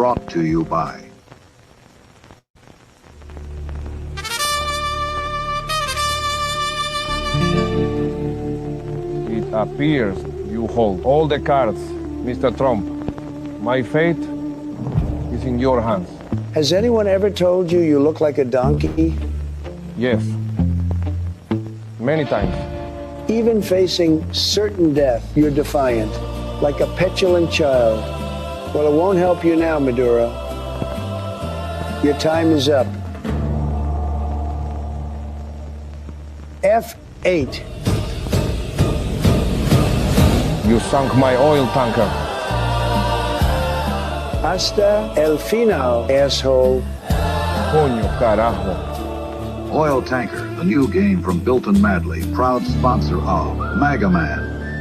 brought to you by It appears you hold all the cards, Mr. Trump. My fate is in your hands. Has anyone ever told you you look like a donkey? Yes. Many times. Even facing certain death, you're defiant, like a petulant child. Well, it won't help you now, Maduro. Your time is up. F8. You sunk my oil tanker. Hasta el final, asshole. Coño, carajo. Oil Tanker, a new game from Built and Madly, proud sponsor of Mega Man.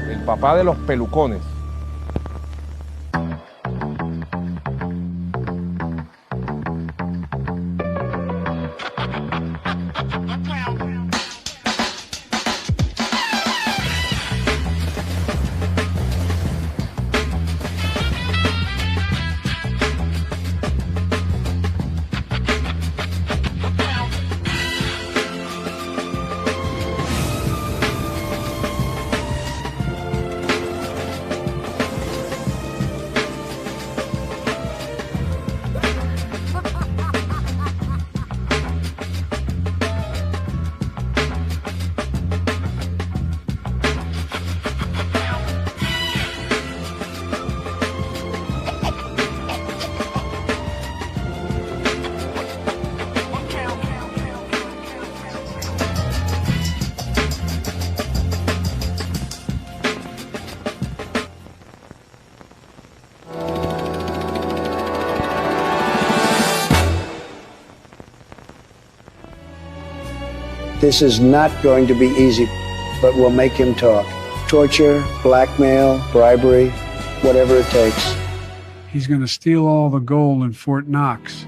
El papá de los pelucones. This is not going to be easy, but we'll make him talk. Torture, blackmail, bribery, whatever it takes. He's going to steal all the gold in Fort Knox.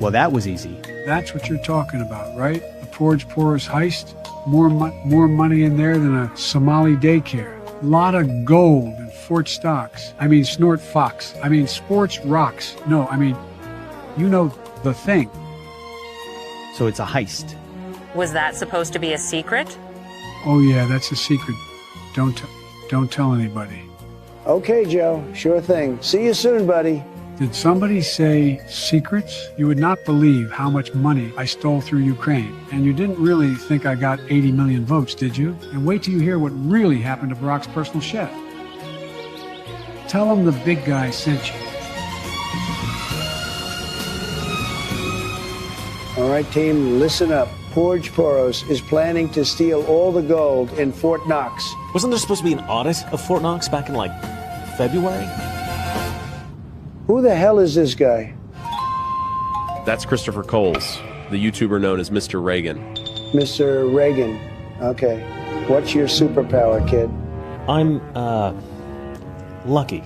Well, that was easy. That's what you're talking about, right? The Porge Porous heist? More money in there than a Somali daycare. A lot of gold in Fort Stocks. I mean, Snort Fox. I mean, Sports Rocks. No, I mean, you know the thing. So it's a heist. Was that supposed to be a secret? Oh yeah, that's a secret. Don't tell anybody. Okay, Joe, sure thing. See you soon, buddy. Did somebody say secrets? You would not believe how much money I stole through Ukraine. And you didn't really think I got 80 million votes, did you? And wait till you hear what really happened to Barack's personal chef. Tell him the big guy sent you. All right, team, listen up. Porge Porous is planning to steal all the gold in Fort Knox. Wasn't there supposed to be an audit of Fort Knox back in, like, February? Who the hell is this guy? That's Christopher Coles, the YouTuber known as Mr. Reagan. Mr. Reagan. Okay. What's your superpower, kid? I'm, lucky.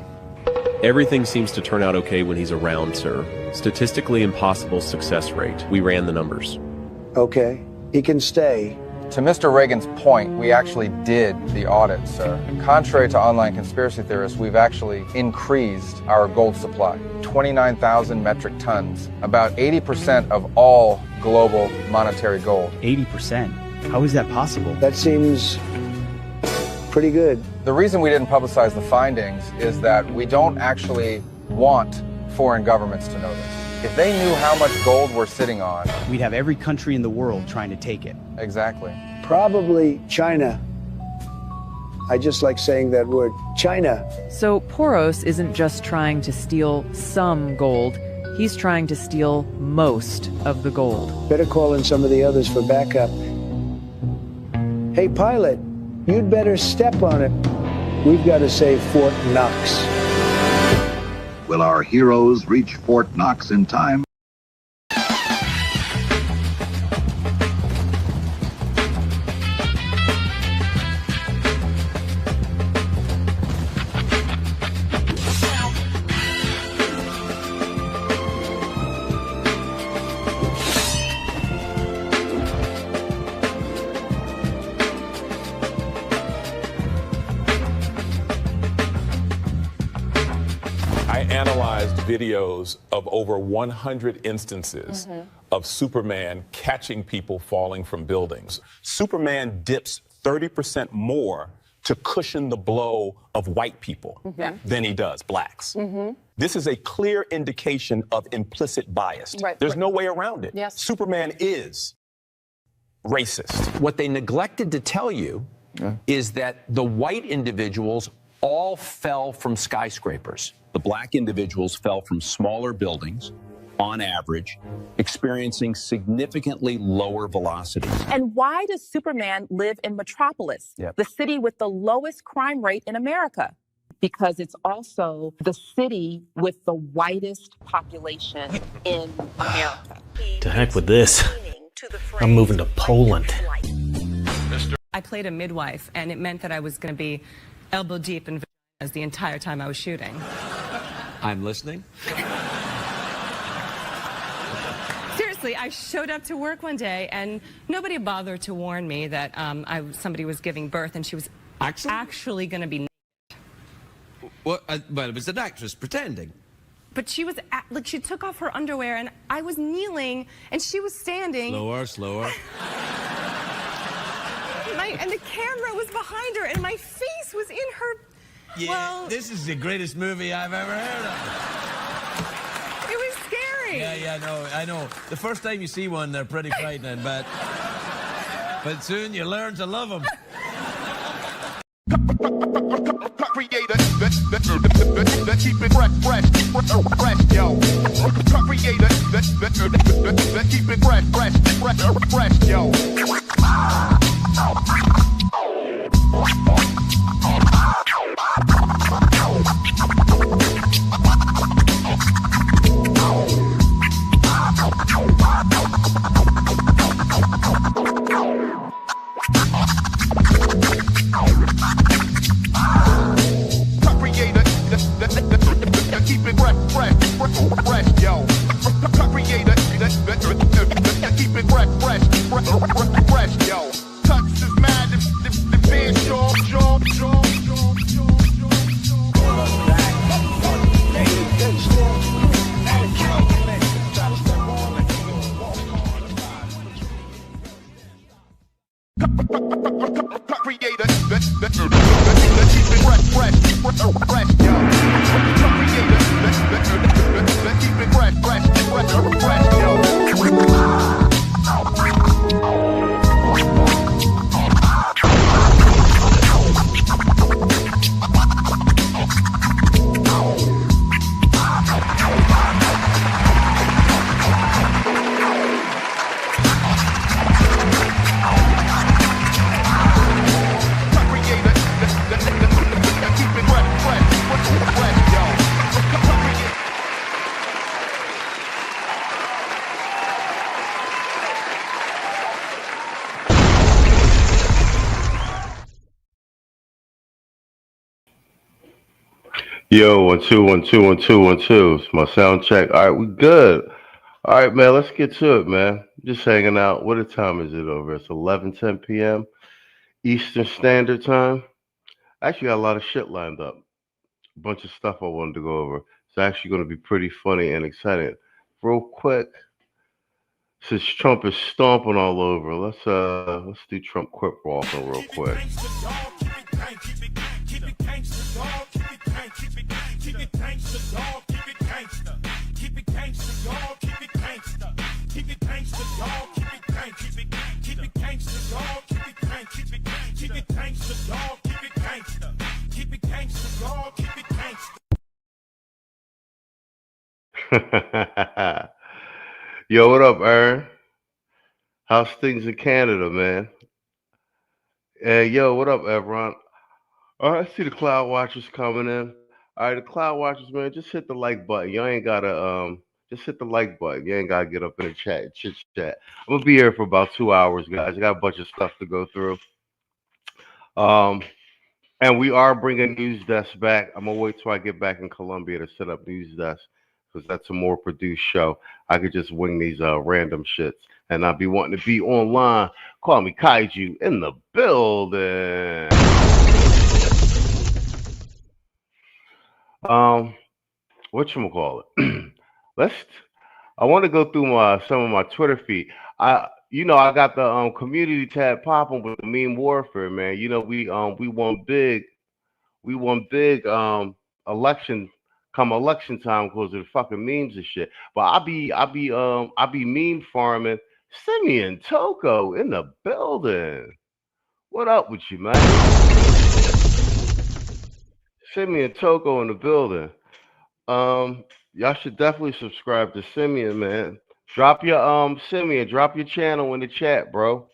Everything seems to turn out okay when he's around, sir. Statistically impossible success rate. We ran the numbers. Okay. He can stay. To Mr. Reagan's point, we actually did the audit, sir. Contrary to online conspiracy theorists, we've actually increased our gold supply. 29,000 metric tons, about 80% of all global monetary gold. 80%? How is that possible? That seems pretty good. The reason we didn't publicize the findings is that we don't actually want foreign governments to know this. If they knew how much gold we're sitting on... We'd have every country in the world trying to take it. Exactly. Probably China. I just like saying that word, China. So Porous isn't just trying to steal some gold, he's trying to steal most of the gold. Better call in some of the others for backup. Hey, pilot, you'd better step on it. We've got to save Fort Knox. Will our heroes reach Fort Knox in time? has videos of over 100 instances of Superman catching people falling from buildings. Superman dips 30% more to cushion the blow of white people than he does blacks. This is a clear indication of implicit bias. There's no way around it. Superman is racist. What they neglected to tell you is that the white individuals all fell from skyscrapers. The black individuals fell from smaller buildings, on average, experiencing significantly lower velocities. And why does Superman live in Metropolis, the city with the lowest crime rate in America? Because it's also the city with the whitest population in America. To heck with this. I'm moving to Poland. I played a midwife, and it meant that I was going to be elbow deep in vaginas the entire time I was shooting. I'm listening. Seriously, I showed up to work one day, and nobody bothered to warn me that somebody was giving birth, and she was actually going to be naked. Well, it was an actress pretending. But she was, like, she took off her underwear, and I was kneeling, and she was standing. Slower. And the camera was behind her, and my face was in her. Yeah, well, this is the greatest movie I've ever heard of. It was scary. Yeah, I know. The first time you see one, they're pretty frightening, but soon you learn to love them. Creator, that keep it fresh, yo. Creator, that keep it fresh, yo. Keep it fresh, yo. Creator, keep it fresh, yo. Touch is mad, the band, jaw. Creator, keep it fresh, yo. Keep it fresh, yo. Yo, 1 2 1 2 1 2 1 2. It's my sound check. All right, we good. All right, man. Let's get to it, man. Just hanging out. What time is it over? It's 11:10 p.m. Eastern Standard Time. I actually got a lot of shit lined up. A bunch of stuff I wanted to go over. It's actually going to be pretty funny and exciting. Real quick, since Trump is stomping all over, let's do Trump quip walking real quick. Yo, what up, Aaron? How's things in Canada, man? Yo, what up, Evron? All right, I see the Cloud Watchers coming in. All right, the Cloud Watchers, man, just hit the like button. You ain't gotta just hit the like button. You ain't gotta get up in the chat and chit chat. I'm gonna be here for about 2 hours, guys. I got a bunch of stuff to go through. And we are bringing News Desk back. I'm gonna wait till I get back in Columbia to set up News Desk, because that's a more produced show. I could just wing these random shits and not be wanting to be online. Call me Kaiju in the building. whatchamacallit. Let's. I want to go through some of my Twitter feed. I got the community tab popping with the meme warfare, man. We won big. We won big election time because of the fucking memes and shit. But I be meme farming. Simeon Toko in the building. What up with you, man? Simeon Toko in the building. Y'all should definitely subscribe to Simeon, man. Drop your Simeon, drop your channel in the chat, bro.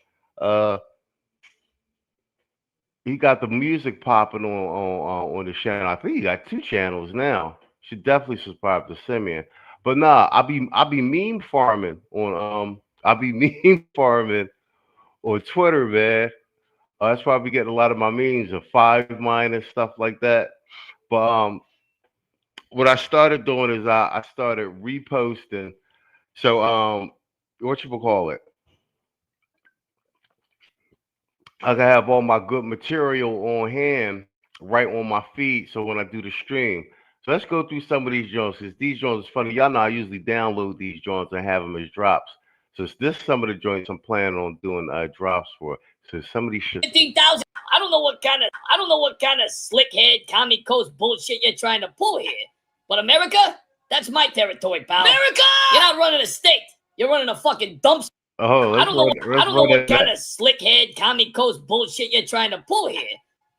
He got the music popping on the channel. I think he got 2 channels now. Should definitely subscribe to Simeon. But nah, I'll be meme farming on on Twitter, man. That's probably getting a lot of my memes of 5 mine and stuff like that. But what I started doing is I started reposting. So whatchamacallit? I can have all my good material on hand right on my feed. So when I do the stream, so let's go through some of these joints. These joints is funny. Y'all know I usually download these joints and have them as drops. So this is some of the joints I'm planning on doing drops for. So some of these shit. 15,000. I don't know what kind of slickhead commie coast bullshit you're trying to pull here. But America, that's my territory, pal. America! You're not running a state. You're running a fucking dumpster. Oh, I don't know what kind of slickhead commie coast bullshit you're trying to pull here.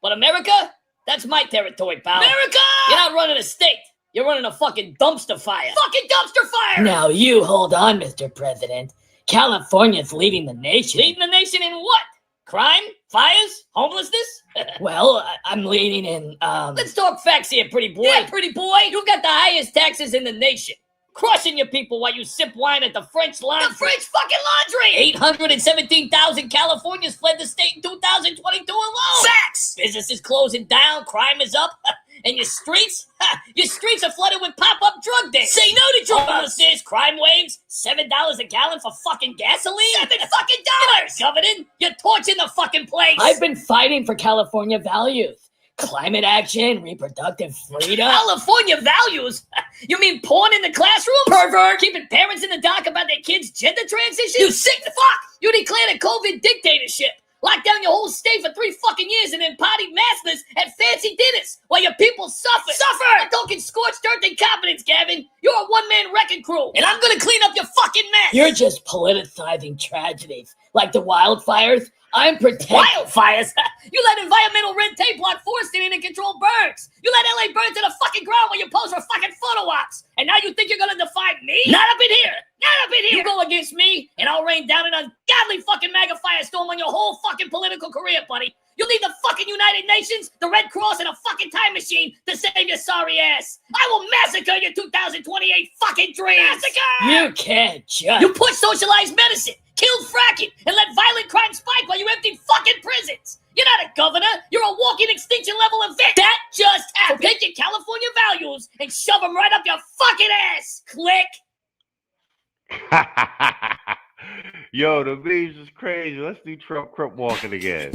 But America, that's my territory, pal. America! You're not running a state. You're running a fucking dumpster fire. Fucking dumpster fire! Now you hold on, Mr. President. California's leading the nation. Leading the nation in what? Crime? Fires? Homelessness? Well, I'm leading in, Let's talk facts here, pretty boy. Yeah, pretty boy. You got the highest taxes in the nation. Crushing your people while you sip wine at the French laundry. The French fucking laundry! 817,000 Californians fled the state in 2022 alone. Facts! Businesses closing down, crime is up, and your streets are flooded with pop-up drug dens. Say no to drugs! Homelessness, crime waves, $7 a gallon for fucking gasoline. $7 fucking dollars! Governor, you're torching the fucking place. I've been fighting for California values. Climate action, reproductive freedom. California values? You mean porn in the classroom? Pervert! Keeping parents in the dark about their kids' gender transition? You sick fuck! You declared a COVID dictatorship. Locked down your whole state for 3 fucking years and then partied maskless at fancy dinners while your people suffer. Suffer! I'm talking scorched earth incompetence, Gavin. You're a one-man wrecking crew, and I'm gonna clean up your fucking mess. You're just politicizing tragedies like the wildfires. I'm protecting wildfires. You let environmental red tape block foresting and control birds. You let LA burn to the fucking ground while you pose for fucking photo ops. And now you think you're gonna defy me? Not up in here. Not up in here. You go against me, and I'll rain down an ungodly fucking MAGA firestorm on your whole fucking political career, buddy. You'll need the fucking United Nations, the Red Cross, and a fucking time machine to save your sorry ass. I will massacre your 2028 fucking dreams. Massacre! You can't judge. You push socialized medicine, killed fracking, and let violent crime spike while you emptied fucking prisons. You're not a governor. You're a walking extinction level event. That just happened. So take your California values and shove them right up your fucking ass. Click. Yo, the memes is crazy. Let's do Trump crip walking again.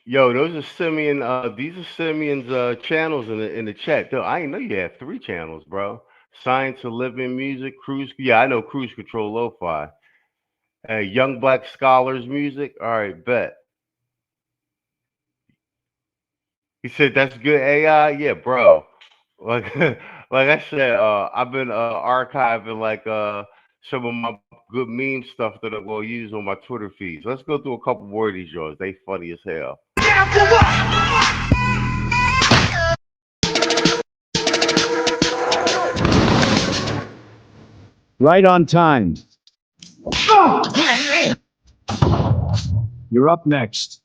Yo, those are Simeon. These are Simeon's channels in the chat. Though I didn't know you had 3 channels, bro. Science of Living Music, Cruise. Yeah, I know Cruise Control Lo-Fi. Young Black Scholars Music. All right, bet. He said that's good AI. Yeah, bro. Like, like I said, I've been archiving like some of my good meme stuff that I'm gonna use on my Twitter feeds. Let's go through a couple more of these joints. They funny as hell. Right on time. You're up next.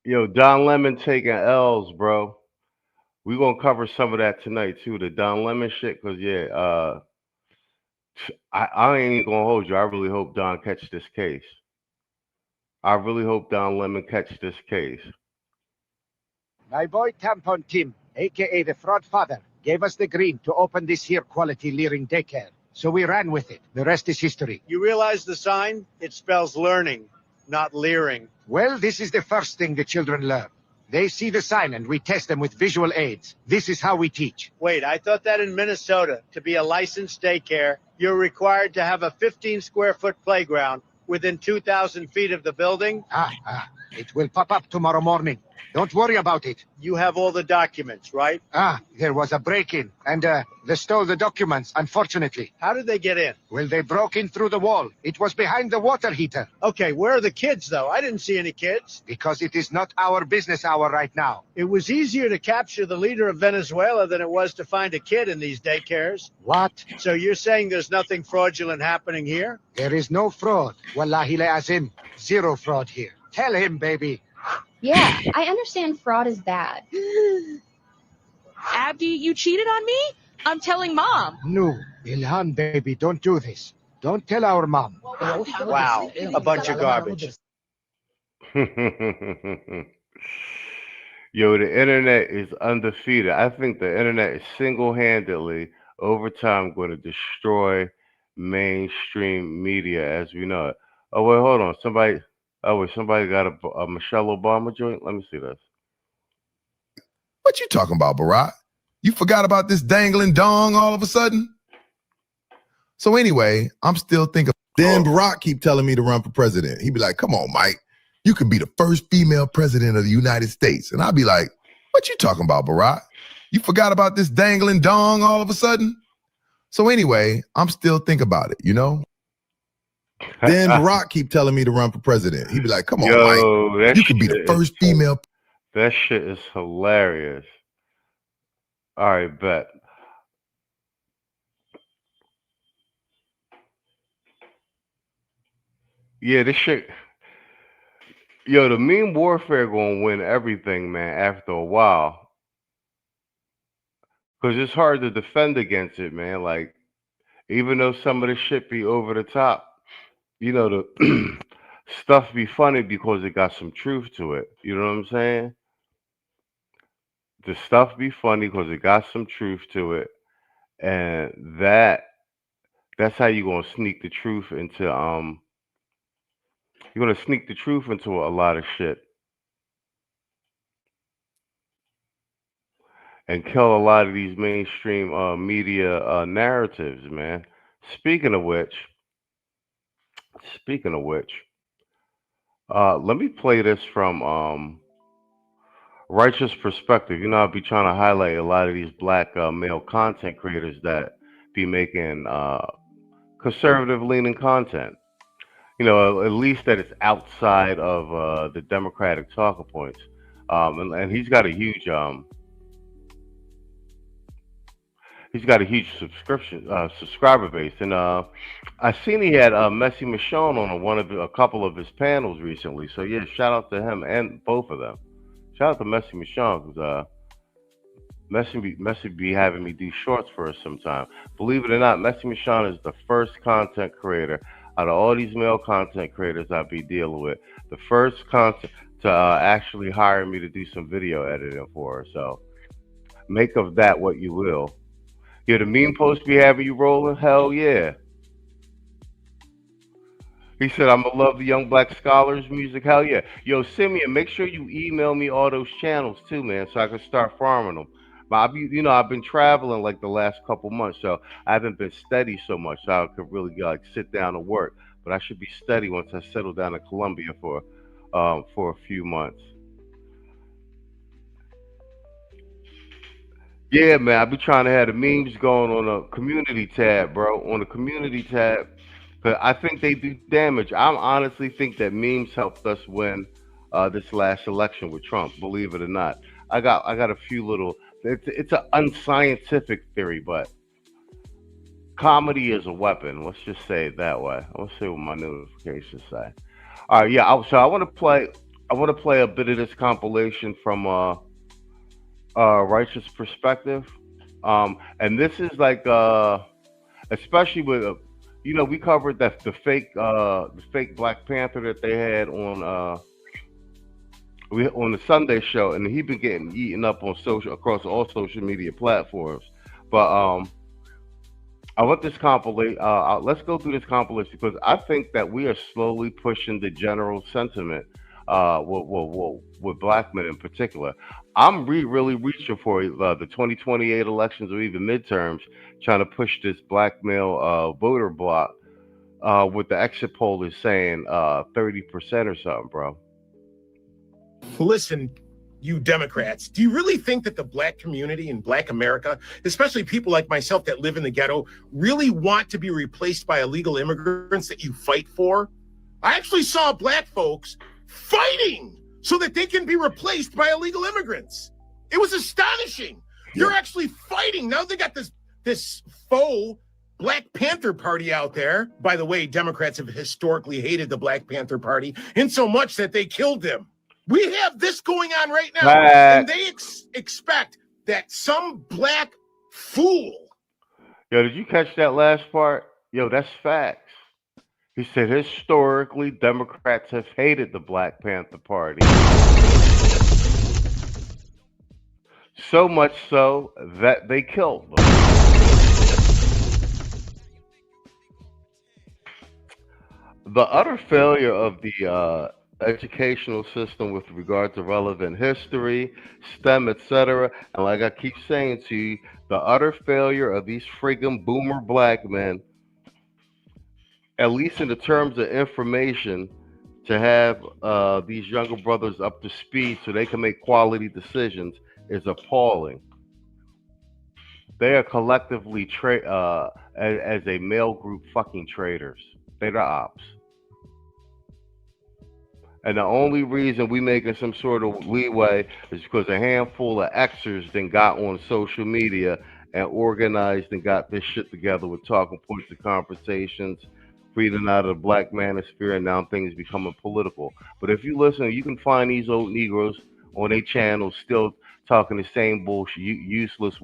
Yo, Don Lemon taking L's, bro. We gonna cover some of that tonight too, the Don Lemon shit. Cause yeah, I ain't gonna hold you. I really hope Don catch this case. I really hope Don Lemon catch this case. My boy Tampon Tim, aka the fraud father, gave us the green to open this here quality leering daycare. So we ran with it. The rest is history. You realize the sign? It spells learning, not leering. Well, this is the first thing the children learn. They see the sign and we test them with visual aids. This is how we teach. Wait, I thought that in Minnesota, to be a licensed daycare, you're required to have a 15 square foot playground within 2,000 feet of the building? It will pop up tomorrow morning. Don't worry about it. You have all the documents, right? There was a break-in, and they stole the documents, unfortunately. How did they get in? Well, they broke in through the wall. It was behind the water heater. Okay, where are the kids, though? I didn't see any kids. Because it is not our business hour right now. It was easier to capture the leader of Venezuela than it was to find a kid in these daycares. What? So you're saying there's nothing fraudulent happening here? There is no fraud. Wallahi la azim. Zero fraud here. Tell him, baby. Yeah, I understand fraud is bad. Abdi, you cheated on me? I'm telling Mom. No, Ilhan, baby, don't do this. Don't tell our mom. Wow, a bunch of garbage. Yo, the internet is undefeated. I think the internet is single-handedly, over time, going to destroy mainstream media as we know it. Oh, wait, hold on. Somebody got a Michelle Obama joint? Let me see this. What you talking about, Barack? You forgot about this dangling dong all of a sudden? So anyway, I'm still thinking. Then Barack keep telling me to run for president. He'd be like, come on, Mike. You could be the first female president of the United States. And I'd be like, what you talking about, Barack? You forgot about this dangling dong all of a sudden? So anyway, I'm still thinking about it, you know? Then Barack keep telling me to run for president. He'd be like, come on, Mike. You could be the first female. That shit is hilarious. All right, bet. Yeah, this shit. Yo, the meme warfare gonna win everything, man, after a while. Because it's hard to defend against it, man. Like, even though some of the shit be over the top, you know, the stuff be funny because it got some truth to it. You know what I'm saying? The stuff be funny because it got some truth to it. And that's how you're gonna sneak the truth into you're gonna sneak the truth into a lot of shit. And kill a lot of these mainstream media narratives, man. Speaking of which, let me play this from Righteous Perspective. You know, I'll be trying to highlight a lot of these black male content creators that be making conservative-leaning content. You know, at least that it's outside of the Democratic talking points. And he's got a huge subscriber base, and I seen he had Messy Michonne on a couple of his panels recently. So yeah, shout out to him and both of them. Shout out to Messy Michonne, because Messy be having me do shorts for us sometime. Believe it or not, Messy Michonne is the first content creator out of all these male content creators I be dealing with, the first content to actually hire me to do some video editing for her. So make of that what you will. Yeah, the meme post be having you rolling? Hell yeah. He said, I'm gonna love the Young Black Scholars music. Hell yeah. Yo, Simeon, make sure you email me all those channels too, man, so I can start farming them. But I've been traveling like the last couple months, so I haven't been steady so much, so I could really like sit down and work. But I should be steady once I settle down in Colombia for a few months. Yeah, man, I be trying to have the memes going on a community tab, bro. On the community tab, but I think they do damage. I honestly think that memes helped us win this last election with Trump. Believe it or not, I got a few little. It's an unscientific theory, but comedy is a weapon. Let's just say it that way. Let's see what my notifications say. All right, yeah. So I want to want to play a bit of this compilation from Righteous Perspective, and this is like especially with we covered that the fake Black Panther that they had on the Sunday show, and he been getting eaten up on across all social media platforms. But I want this compilation. Let's go through this compilation because I think that we are slowly pushing the general sentiment with black men in particular. I'm really reaching for the 2028 elections or even midterms, trying to push this black male voter block with the exit poll is saying 30% or something, bro. Listen, you Democrats, do you really think that the black community in Black America, especially people like myself that live in the ghetto, really want to be replaced by illegal immigrants that you fight for? I actually saw black folks fighting so that they can be replaced by illegal immigrants. It was astonishing. You're actually fighting. Now they got this faux Black Panther Party out there. By the way, Democrats have historically hated the Black Panther Party in so much that they killed them. We have this going on right now, and they expect that some black fool. Yo, did you catch that last part? Yo, that's facts. He said historically, Democrats have hated the Black Panther Party. So much so that they killed them. The utter failure of the educational system with regard to relevant history, STEM, etc. And like I keep saying to you, the utter failure of these friggin' boomer black men, at least in the terms of information, to have these younger brothers up to speed so they can make quality decisions is appalling. They are collectively, as a male group, fucking traitors. They're the ops. And the only reason we making some sort of leeway is because a handful of Xers then got on social media and organized and got this shit together with talking points of conversations, feeding out of the black manosphere, and now things becoming political. But if you listen, you can find these old Negroes on their channels still talking the same bullshit, useless,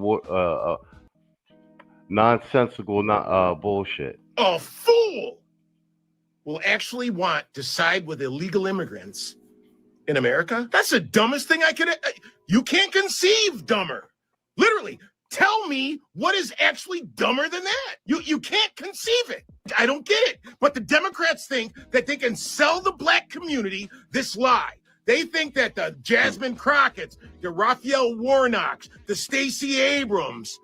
nonsensical bullshit. A fool will actually want to side with illegal immigrants in America? That's the dumbest thing I could. You can't conceive dumber. Literally, tell me what is actually dumber than that. You can't conceive it. I don't get it. But the Democrats think that they can sell the black community this lie. They think that the Jasmine Crockett's, the Raphael Warnocks, the Stacey Abrams,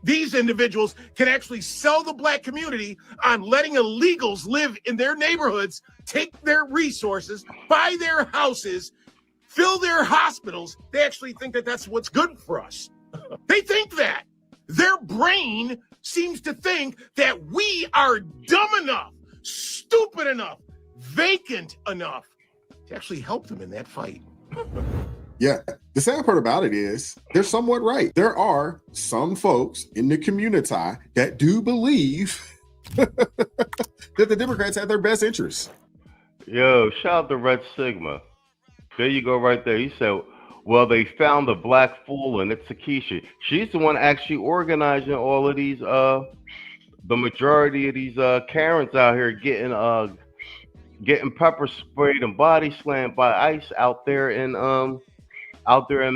these individuals can actually sell the black community on letting illegals live in their neighborhoods, take their resources, buy their houses, fill their hospitals. They actually think that that's what's good for us. They think that. Their brain seems to think that we are dumb enough, stupid enough, vacant enough to actually help them in that fight. Yeah, the sad part about it is they're somewhat right. There are some folks in the community that do believe that the Democrats have their best interests. Yo, shout out to Red Sigma. There you go right there. He said, well, they found a black fool and it's Akeisha. She's the one actually organizing all of these, the majority of these Karens out here getting pepper sprayed and body slammed by ICE out there in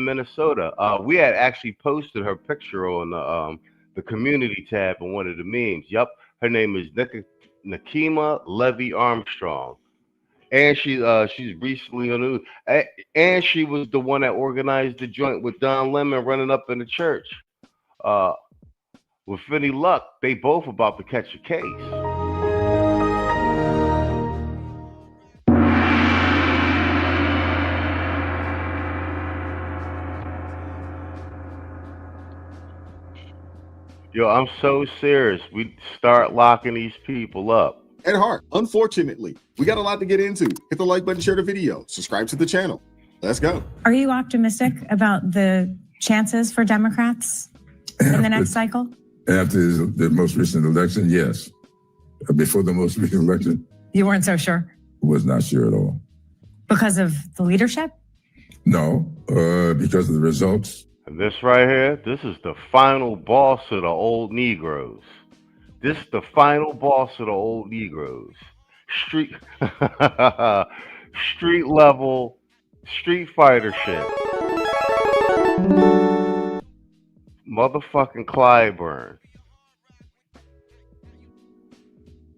Minnesota. We had actually posted her picture on the community tab in one of the memes. Yep, her name is Nakima Levy Armstrong, and she's recently on the news. And she was the one that organized the joint with Don Lemon running up in the church. With any luck, they both about to catch a case. Yo, I'm so serious. We start locking these people up. At heart, unfortunately, we got a lot to get into. Hit the like button, share the video, subscribe to the channel. Let's go. Are you optimistic about the chances for Democrats in the next cycle? After the most recent election, yes. Before the most recent election, you weren't so sure? Was not sure at all. Because of the leadership? No, because of the results. And this right here, this is the final boss of the old Negroes. This is the final boss of the old Negroes. Street level, Street Fighter shit. Motherfucking Clyburn.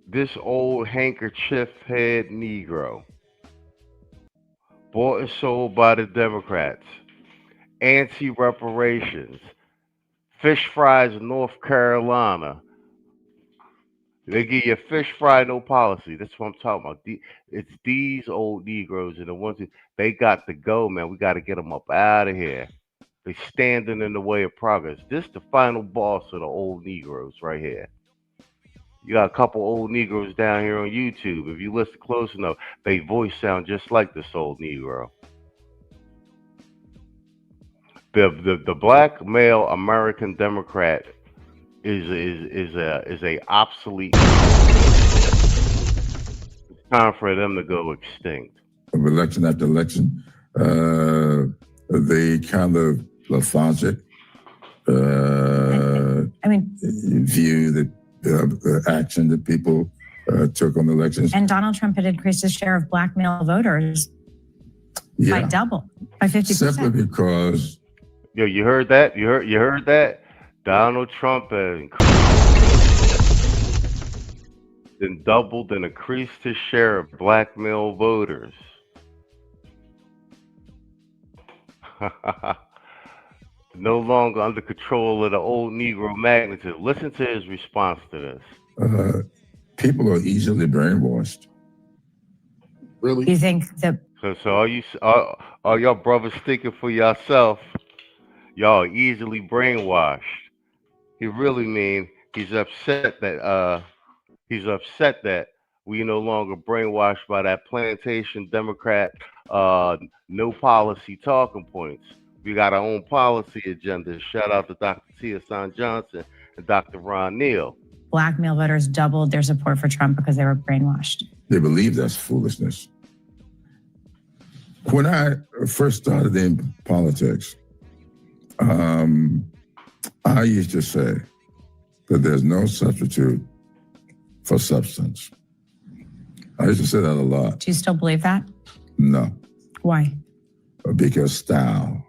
This old handkerchief head Negro. Bought and sold by the Democrats. Anti-reparations. Fish fries in North Carolina. They give you fish fry, no policy. That's what I'm talking about. It's these old Negroes and the ones that they got to go, man. We got to get them up out of here. They standing in the way of progress. This the final boss of the old Negroes right here. You got a couple old Negroes down here on YouTube. If you listen close enough, they voice sound just like this old Negro. The black male American Democrat is a obsolete. It's time for them to go extinct. Election after election, they kind of lethargic. View that the action that people took on the elections. And Donald Trump had increased his share of black male voters by double, by 50%. Simply because. Yo, you heard that? You heard that? Donald Trump has then doubled and increased his share of black male voters. No longer under control of the old Negro magnetism. Listen to his response to this. People are easily brainwashed. Really? You think that? So all y'all brothers thinking for yourself, y'all are easily brainwashed. He really mean he's upset that we no longer brainwashed by that plantation Democrat no policy talking points. We got our own policy agenda. Shout out to Dr. Tia Johnson and Dr. Ron Neal. Black male voters doubled their support for Trump because they were brainwashed. They believe that's foolishness. When I first started in politics, I used to say that there's no substitute for substance. I used to say that a lot. Do you still believe that? No. Why? Because style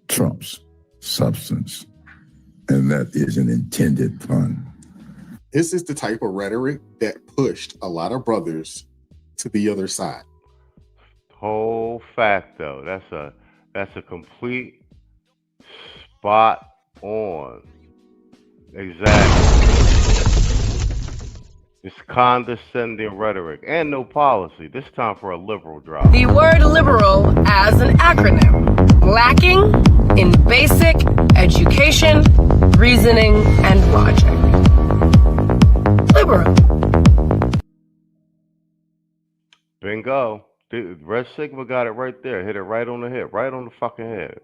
trumps substance, and that is an intended pun. This is the type of rhetoric that pushed a lot of brothers to the other side. Whole fact though, that's a complete spot on. Exactly. It's condescending rhetoric and no policy. This time for a liberal drop. The word liberal as an acronym, lacking in basic education, reasoning, and logic. Liberal. Bingo. Red Sigma got it right there. Hit it right on the head. Right on the fucking head.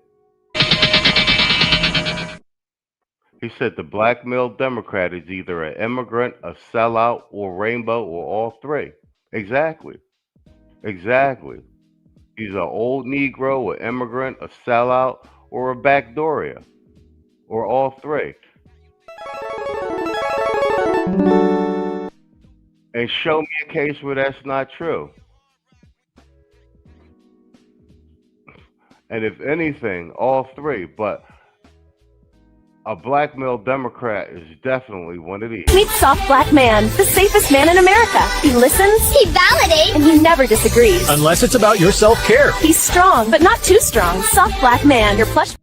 He said the black male Democrat is either an immigrant, a sellout, or rainbow, or all three. Exactly. Exactly. He's an old Negro, an immigrant, a sellout, or a backdooria, or all three. And show me a case where that's not true. And if anything, all three, but a black male Democrat is definitely one of these. Meet Soft Black Man, the safest man in America. He listens, he validates, and he never disagrees. Unless it's about your self-care. He's strong, but not too strong. Soft Black Man, your plush.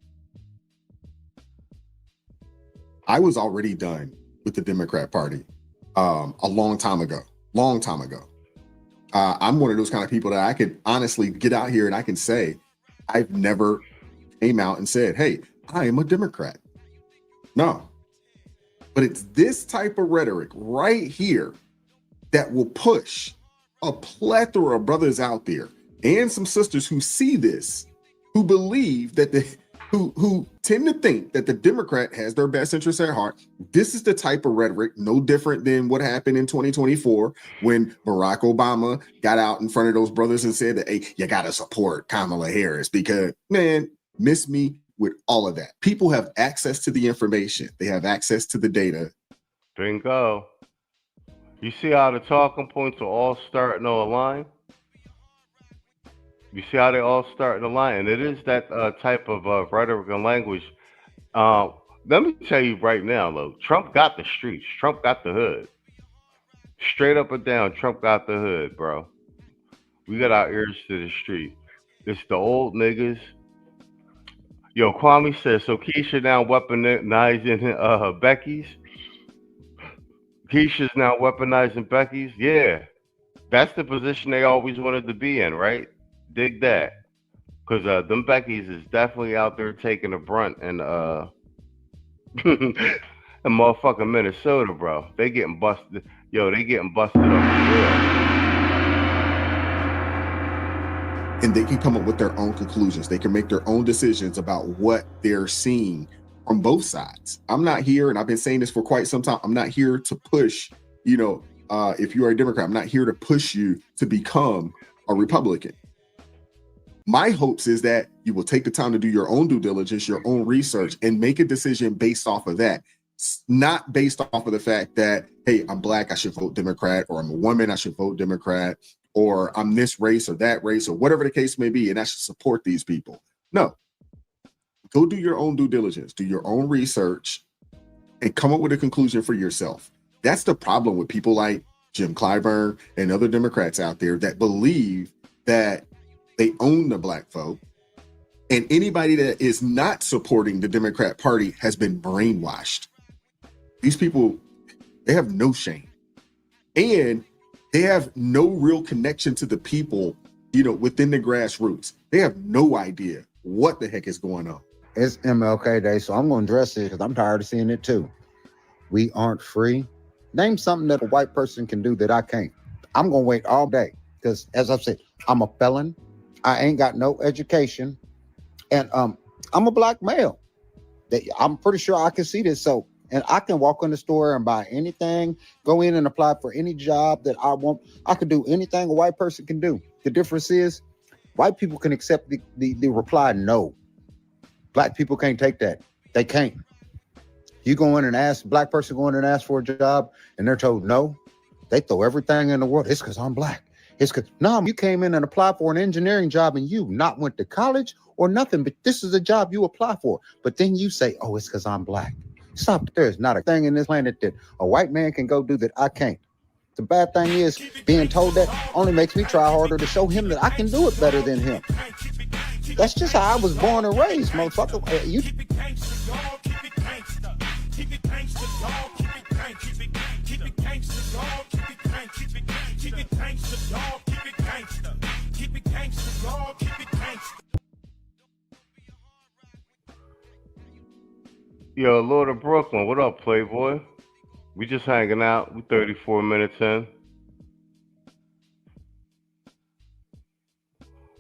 I was already done with the Democrat Party a long time ago. I'm one of those kind of people that I could honestly get out here and I can say, I've never came out and said, hey, I am a Democrat. No. But it's this type of rhetoric right here that will push a plethora of brothers out there and some sisters who see this, who believe that who tend to think that the Democrat has their best interests at heart. This is the type of rhetoric, no different than what happened in 2024 when Barack Obama got out in front of those brothers and said that, hey, you got to support Kamala Harris because, man, miss me with all of that. People have access to the information. They have access to the data. Bingo. You see how the talking points are all starting to align? You see how they all start to align? And it is that type of rhetoric and language. Let me tell you right now, though, Trump got the streets. Trump got the hood. Straight up and down, Trump got the hood, bro. We got our ears to the street. It's the old niggas. Yo, Kwame says, so Keisha now weaponizing Becky's? Keisha's now weaponizing Becky's? Yeah. That's the position they always wanted to be in, right? Dig that. Because them Becky's is definitely out there taking the brunt and in motherfucking Minnesota, bro. They getting busted. Yo, they getting busted up for real. And they can come up with their own conclusions. They can make their own decisions about what they're seeing from both sides. I'm not here, and I've been saying this for quite some time, I'm not here to push, if you are a Democrat, I'm not here to push you to become a Republican. My hopes is that you will take the time to do your own due diligence, your own research, and make a decision based off of that. Not based off of the fact that, hey, I'm black, I should vote Democrat, or I'm a woman, I should vote Democrat, or I'm this race or that race, or whatever the case may be, and I should support these people. No. Go do your own due diligence, do your own research, and come up with a conclusion for yourself. That's the problem with people like Jim Clyburn and other Democrats out there that believe that they own the black vote, and anybody that is not supporting the Democrat Party has been brainwashed. These people, they have no shame, and they have no real connection to the people, within the grassroots. They have no idea what the heck is going on. It's MLK Day, so I'm going to address it because I'm tired of seeing it too. We aren't free. Name something that a white person can do that I can't. I'm going to wait all day because, as I've said, I'm a felon. I ain't got no education, and I'm a black male. I'm pretty sure I can see this. So, and I can walk in the store and buy anything, go in and apply for any job that I want. I can do anything a white person can do. The difference is white people can accept the reply no. Black people can't take that. They can't. You go in and ask, black person go in and ask for a job and they're told no, they throw everything in the world. It's because I'm black. It's because, no, you came in and applied for an engineering job and you not went to college or nothing, but this is a job you apply for. But then you say, oh, it's because I'm black. Stop. There's not a thing in this planet that a white man can go do that I can't. The bad thing is being told that only makes me try harder to show him that I can do it better than him. That's just how I was born and raised, motherfucker. Yo, Lord of Brooklyn, what up, Playboy? We just hanging out. We 34 minutes in.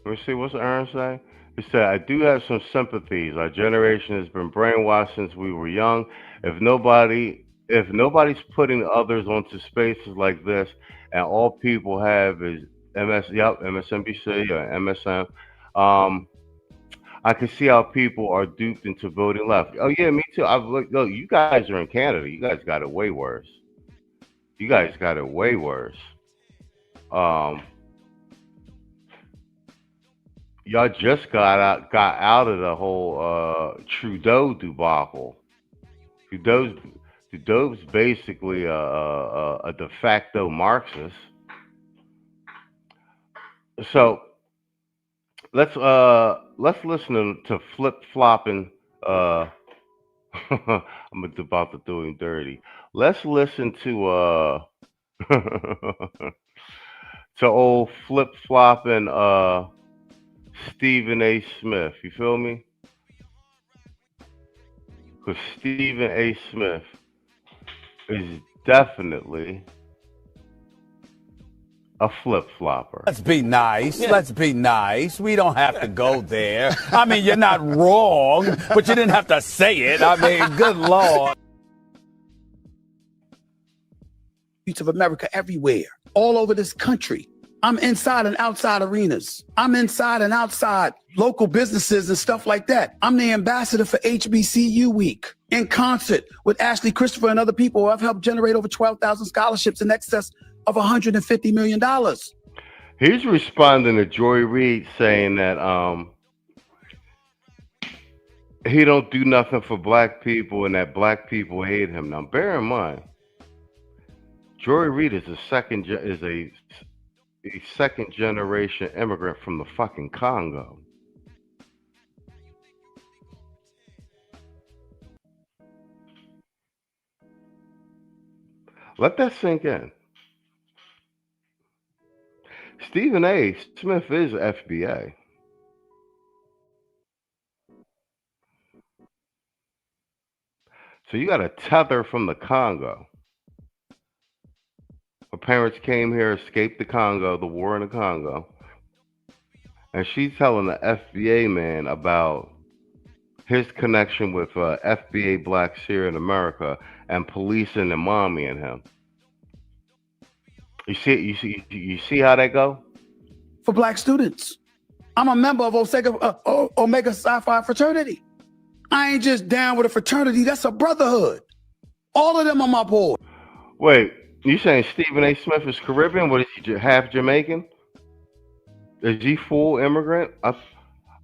Let me see, what's Aaron say? He said, I do have some sympathies. Our generation has been brainwashed since we were young. If nobody's putting others onto spaces like this, and all people have is MSNBC or MSN, I can see how people are duped into voting left. Oh yeah, me too. I've looked. Look, you guys are in Canada. You guys got it way worse. You guys got it way worse. Y'all just got out of the whole Trudeau debacle. Trudeau's basically a de facto Marxist. So let's listen to flip flopping. I'm about to do him dirty. Let's listen to old flip flopping Stephen A. Smith. You feel me? Because Stephen A. Smith is definitely a flip-flopper. Let's be nice. Let's be nice. We don't have to go there. I mean, you're not wrong, but you didn't have to say it. I mean, good Lord. Of America everywhere, all over this country. I'm inside and outside arenas. I'm inside and outside local businesses and stuff like that. I'm the ambassador for HBCU Week in concert with Ashley Christopher and other people. I've helped generate over 12,000 scholarships in excess of $150 million. He's responding to Joy Reid saying that he don't do nothing for black people and that black people hate him. Now, bear in mind, Joy Reid is a second generation immigrant from the fucking Congo. Let that sink in. Stephen A. Smith is FBA. So you got a tether from the Congo. Her parents came here, escaped the Congo, the war in the Congo. And she's telling the FBA man about his connection with FBA blacks here in America and policing and mommying him. You see how that go? For black students. I'm a member of Omega Psi Phi fraternity. I ain't just down with a fraternity, that's a brotherhood. All of them on my board. Wait, you saying Stephen A. Smith is Caribbean? What is he, half Jamaican? Is he full immigrant? I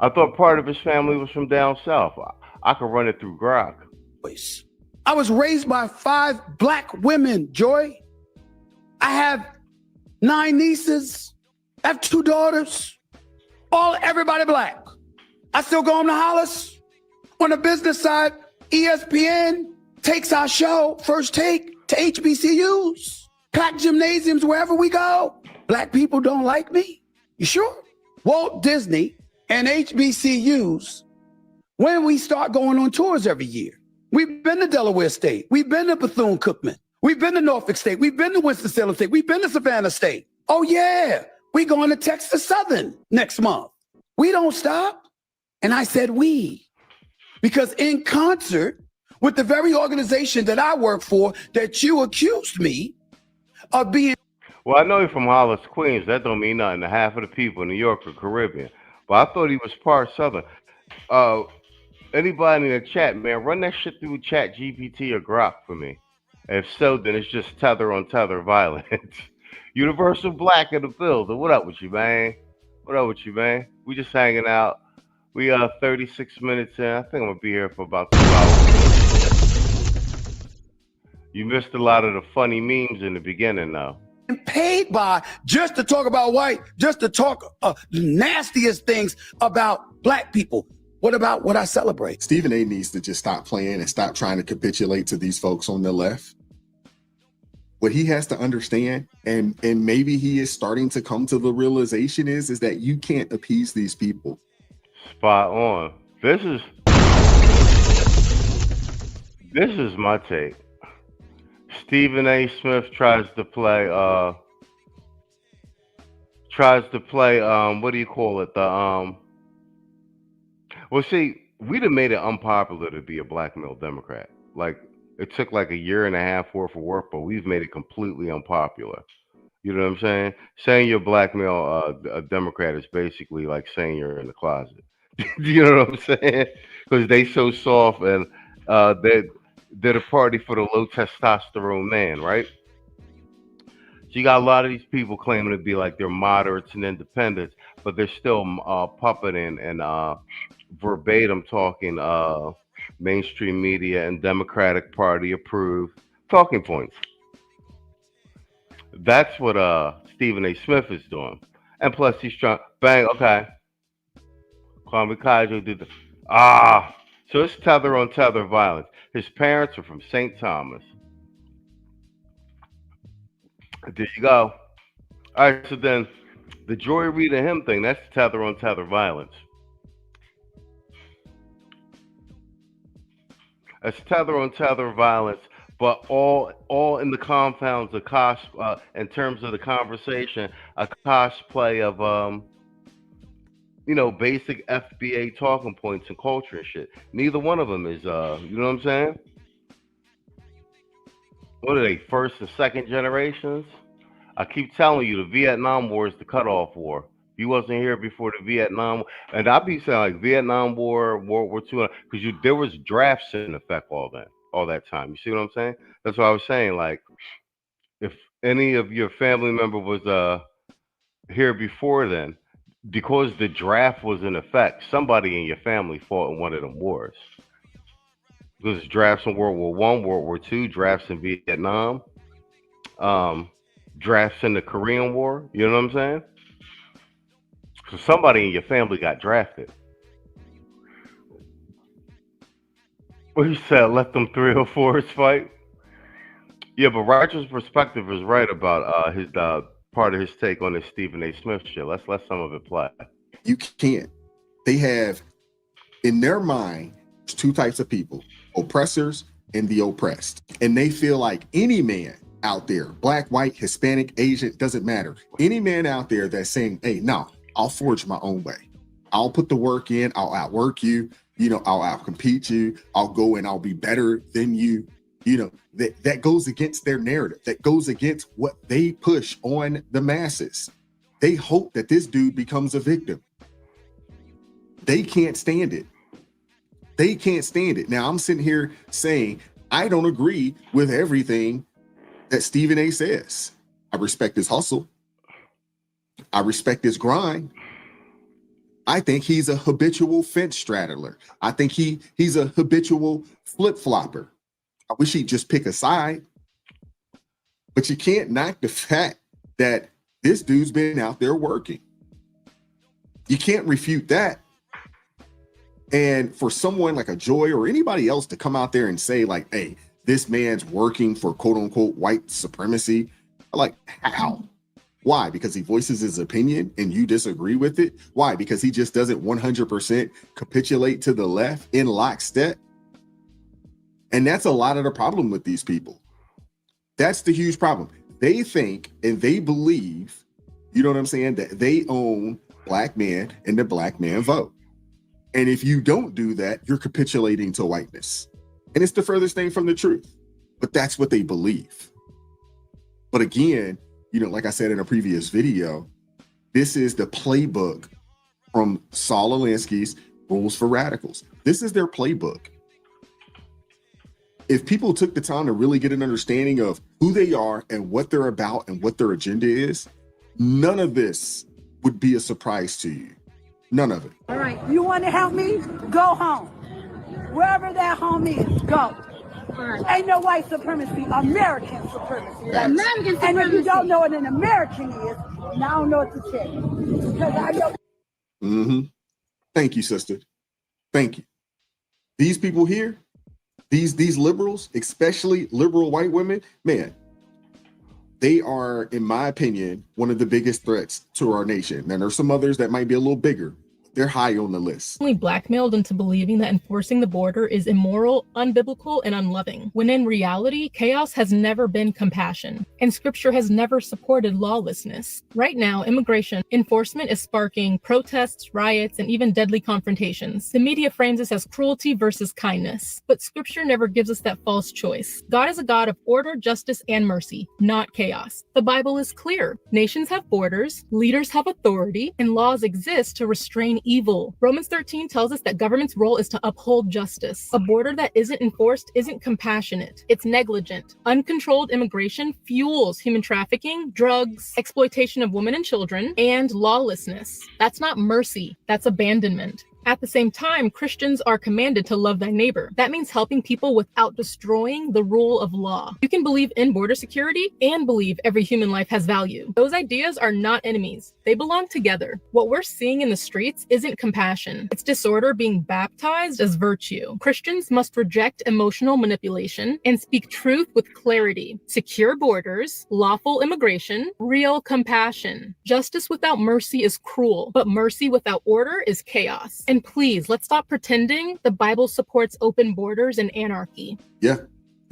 thought part of his family was from down south. I could run it through Grok. I was raised by 5 black women, Joy. I have 9 nieces. I have 2 daughters. Everybody black. I still go home to Hollis. On the business side, ESPN takes our show, First Take, to HBCUs, packed gymnasiums wherever we go. Black people don't like me? You sure? Walt Disney and HBCUs, when we start going on tours every year. We've been to Delaware State. We've been to Bethune-Cookman. We've been to Norfolk State. We've been to Winston-Salem State. We've been to Savannah State. Oh, yeah. We're going to Texas Southern next month. We don't stop. And I said we. Because in concert with the very organization that I work for, that you accused me of being. Well, I know he's from Hollis, Queens. That don't mean nothing. Half of the people in New York are Caribbean. But I thought he was part Southern. Anybody in the chat, man, run that shit through Chat GPT or Grok for me. If so, then it's just tether on tether violence. Universal Black in the building. What up with you, man? What up with you, man? We just hanging out. We 36 minutes in. I think I'm gonna be here for about 2 hours. You missed a lot of the funny memes in the beginning, though. Paid by just to talk about white, just to talk the nastiest things about black people. What about what I celebrate? Stephen A. needs to just stop playing and stop trying to capitulate to these folks on the left. What he has to understand, and maybe he is starting to come to the realization is that you can't appease these people. Spot on. This is my take. Stephen A. Smith tries to play what do you call it? Well, see, we'd have made it unpopular to be a black male Democrat. Like, it took like a year and a half worth of work, but we've made it completely unpopular. You know what I'm saying? Saying you're a black male a Democrat is basically like saying you're in the closet. You know what I'm saying? Because they so soft and they're the party for the low testosterone man, right? So you got a lot of these people claiming to be like they're moderates and independents, but they're still puppeting and verbatim talking mainstream media and Democratic Party approved talking points. That's what Stephen A. Smith is doing. And plus he's trying bang, okay. 𝐷𝐿 did the so it's tether on tether violence. His parents are from St. Thomas. There you go. All right, so then the Joy Reid and him thing, that's tether on tether violence. That's tether on tether violence, but all in the compounds of in terms of the conversation, a cosplay of basic FBA talking points and culture and shit. Neither one of them is you know what I'm saying? What are they, first and second generations? I keep telling you, the Vietnam War is the cutoff war. You wasn't here before the Vietnam, and I be saying like Vietnam War, World War II, because there was drafts in effect all that time. You see what I'm saying? That's what I was saying. Like, if any of your family member was here before then, because the draft was in effect, somebody in your family fought in one of them wars. There's drafts in World War I, World War II, drafts in Vietnam, drafts in the Korean War. You know what I'm saying? So somebody in your family got drafted. What you said, let them 304s fight? Yeah, but Roger's perspective is right about his part of his take on this Stephen A. Smith shit. Let's let some of it play. You can't. They have, in their mind, two types of people: oppressors and the oppressed. And they feel like any man out there, black, white, Hispanic, Asian, doesn't matter. Any man out there that's saying, hey, no, I'll forge my own way. I'll put the work in. I'll outwork you. I'll outcompete you. I'll go and I'll be better than you. That goes against their narrative. That goes against what they push on the masses. They hope that this dude becomes a victim. They can't stand it. They can't stand it. Now, I'm sitting here saying I don't agree with everything that Stephen A. says. I respect his hustle. I respect his grind. I think he's a habitual fence straddler. I think he's a habitual flip-flopper. I wish he'd just pick a side. But you can't knock the fact that this dude's been out there working. You can't refute that. And for someone like a Joy or anybody else to come out there and say like, hey, this man's working for quote unquote white supremacy, like, how? Why? Because he voices his opinion and you disagree with it? Why? Because he just doesn't 100% capitulate to the left in lockstep? And that's a lot of the problem with these people. That's the huge problem. They think and they believe, you know what I'm saying, that they own black men and the black man vote. And if you don't do that, you're capitulating to whiteness. And it's the furthest thing from the truth. But that's what they believe. But again, like I said in a previous video, this is the playbook from Saul Alinsky's Rules for Radicals. This is their playbook. If people took the time to really get an understanding of who they are and what they're about and what their agenda is, none of this would be a surprise to you. None of it. All right, you want to help me? Go home. Wherever that home is, go. Ain't no white supremacy, American supremacy. Right? American supremacy. And if you don't know what an American is, now I don't know what to tell you. Because I don't. Thank you, sister. Thank you. These people here, these liberals, especially liberal white women, man, they are, in my opinion, one of the biggest threats to our nation. And there's some others that might be a little bigger. They're high on the list. Blackmailed into believing that enforcing the border is immoral, unbiblical, and unloving, when in reality, chaos has never been compassion, and scripture has never supported lawlessness. Right now, immigration enforcement is sparking protests, riots, and even deadly confrontations. The media frames this as cruelty versus kindness, but scripture never gives us that false choice. God is a God of order, justice, and mercy, not chaos. The Bible is clear. Nations have borders, leaders have authority, and laws exist to restrain evil. Romans 13 tells us that government's role is to uphold justice. A border that isn't enforced isn't compassionate. It's negligent. Uncontrolled immigration fuels human trafficking, drugs, exploitation of women and children, and lawlessness. That's not mercy. That's abandonment. At the same time, Christians are commanded to love thy neighbor. That means helping people without destroying the rule of law. You can believe in border security and believe every human life has value. Those ideas are not enemies. They belong together. What we're seeing in the streets isn't compassion. It's disorder being baptized as virtue. Christians must reject emotional manipulation and speak truth with clarity. Secure borders, lawful immigration, real compassion. Justice without mercy is cruel, but mercy without order is chaos. And please, let's stop pretending the Bible supports open borders and anarchy. Yeah,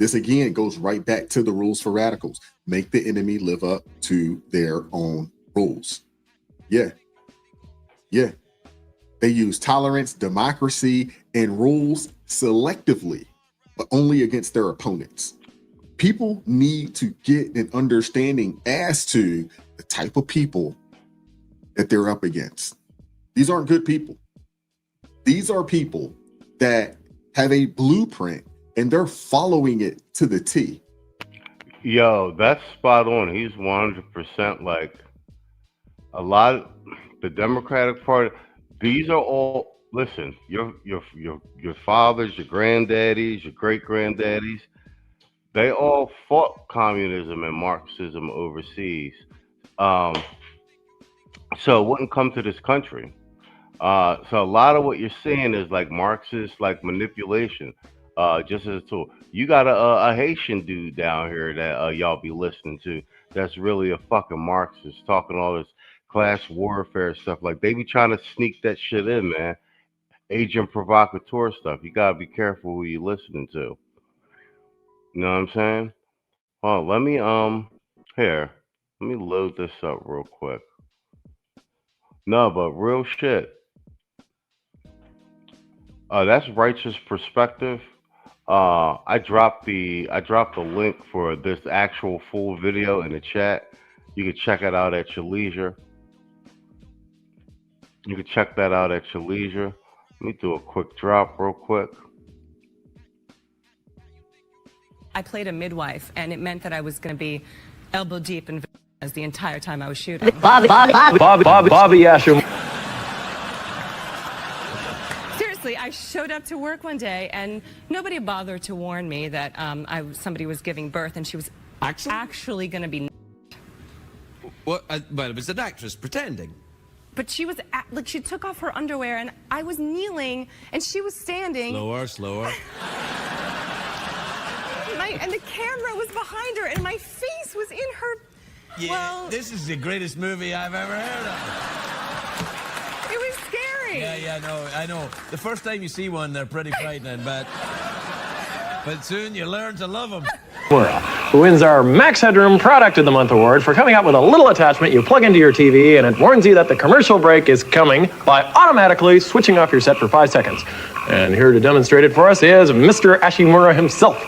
This again goes right back to the rules for radicals. Make the enemy live up to their own rules. Yeah. They use tolerance, democracy, and rules selectively, but only against their opponents. People need to get an understanding as to the type of people that they're up against. These aren't good people. These are people that have a blueprint and they're following it to the T. Yo, that's spot on. He's 100% like a lot of the Democratic Party. These are all, listen, your fathers, your granddaddies, your great granddaddies, they all fought communism and Marxism overseas. So it wouldn't come to this country. So a lot of what you're seeing is like Marxist, like manipulation, just as a tool. You got a Haitian dude down here that y'all be listening to that's really a fucking Marxist, talking all this class warfare stuff. Like they be trying to sneak that shit in, man. Agent provocateur stuff. You gotta be careful who you listening to. You know what I'm saying? Oh, let me load this up real quick. No, but real shit. That's Righteous Perspective. I dropped the link for this actual full video in the chat. You can check it out at your leisure. Let me do a quick drop real quick. I played a midwife, and it meant that I was going to be elbow deep in as the entire time I was shooting. Bobby Asher. Seriously, I showed up to work one day, and nobody bothered to warn me that somebody was giving birth, and she was actually going to be. What? Well, it was an actress pretending. But she was like, she took off her underwear, and I was kneeling, and she was standing. Slower. And the camera was behind her, and my face was in her. Yeah, well, this is the greatest movie I've ever heard of. It was scary. Yeah, no, I know. The first time you see one, they're pretty frightening, but soon you learn to love them. Who wins our Max Headroom Product of the Month award for coming out with a little attachment you plug into your TV and it warns you that the commercial break is coming by automatically switching off your set for 5 seconds. And here to demonstrate it for us is Mr. Ashimura himself.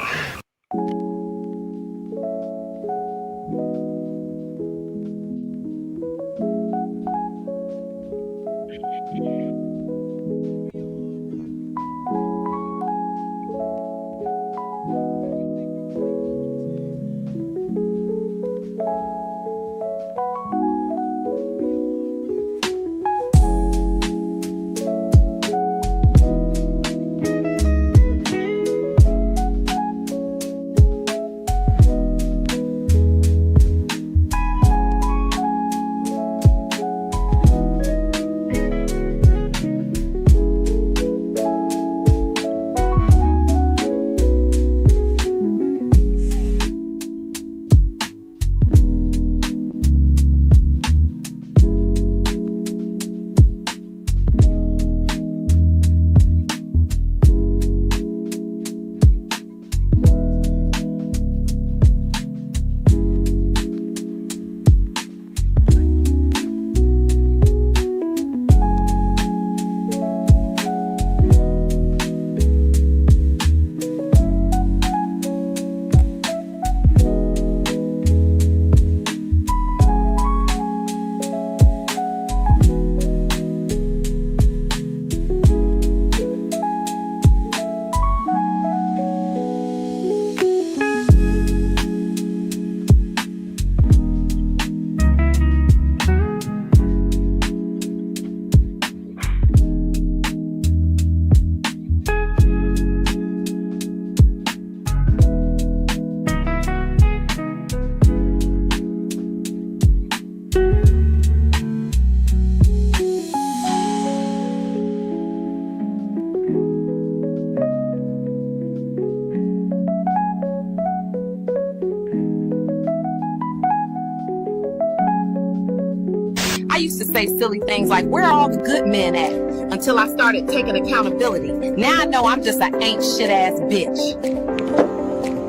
I used to say silly things like, where are all the good men at? Until I started taking accountability. Now I know I'm just an ain't shit ass bitch.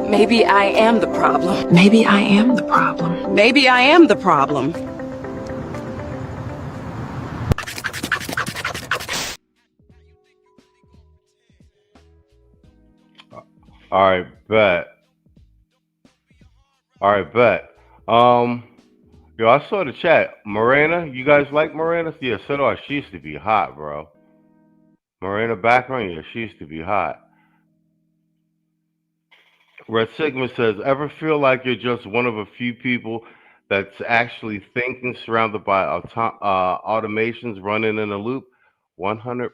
Maybe I am the problem. Maybe I am the problem. Maybe I am the problem. All right, bet. All right, bet. Yo, I saw the chat. Morena, you guys like Morena? Yeah, so do I. She used to be hot, bro. Morena background, yeah, she used to be hot. Red Sigma says, ever feel like you're just one of a few people that's actually thinking, surrounded by automations running in a loop? 100%.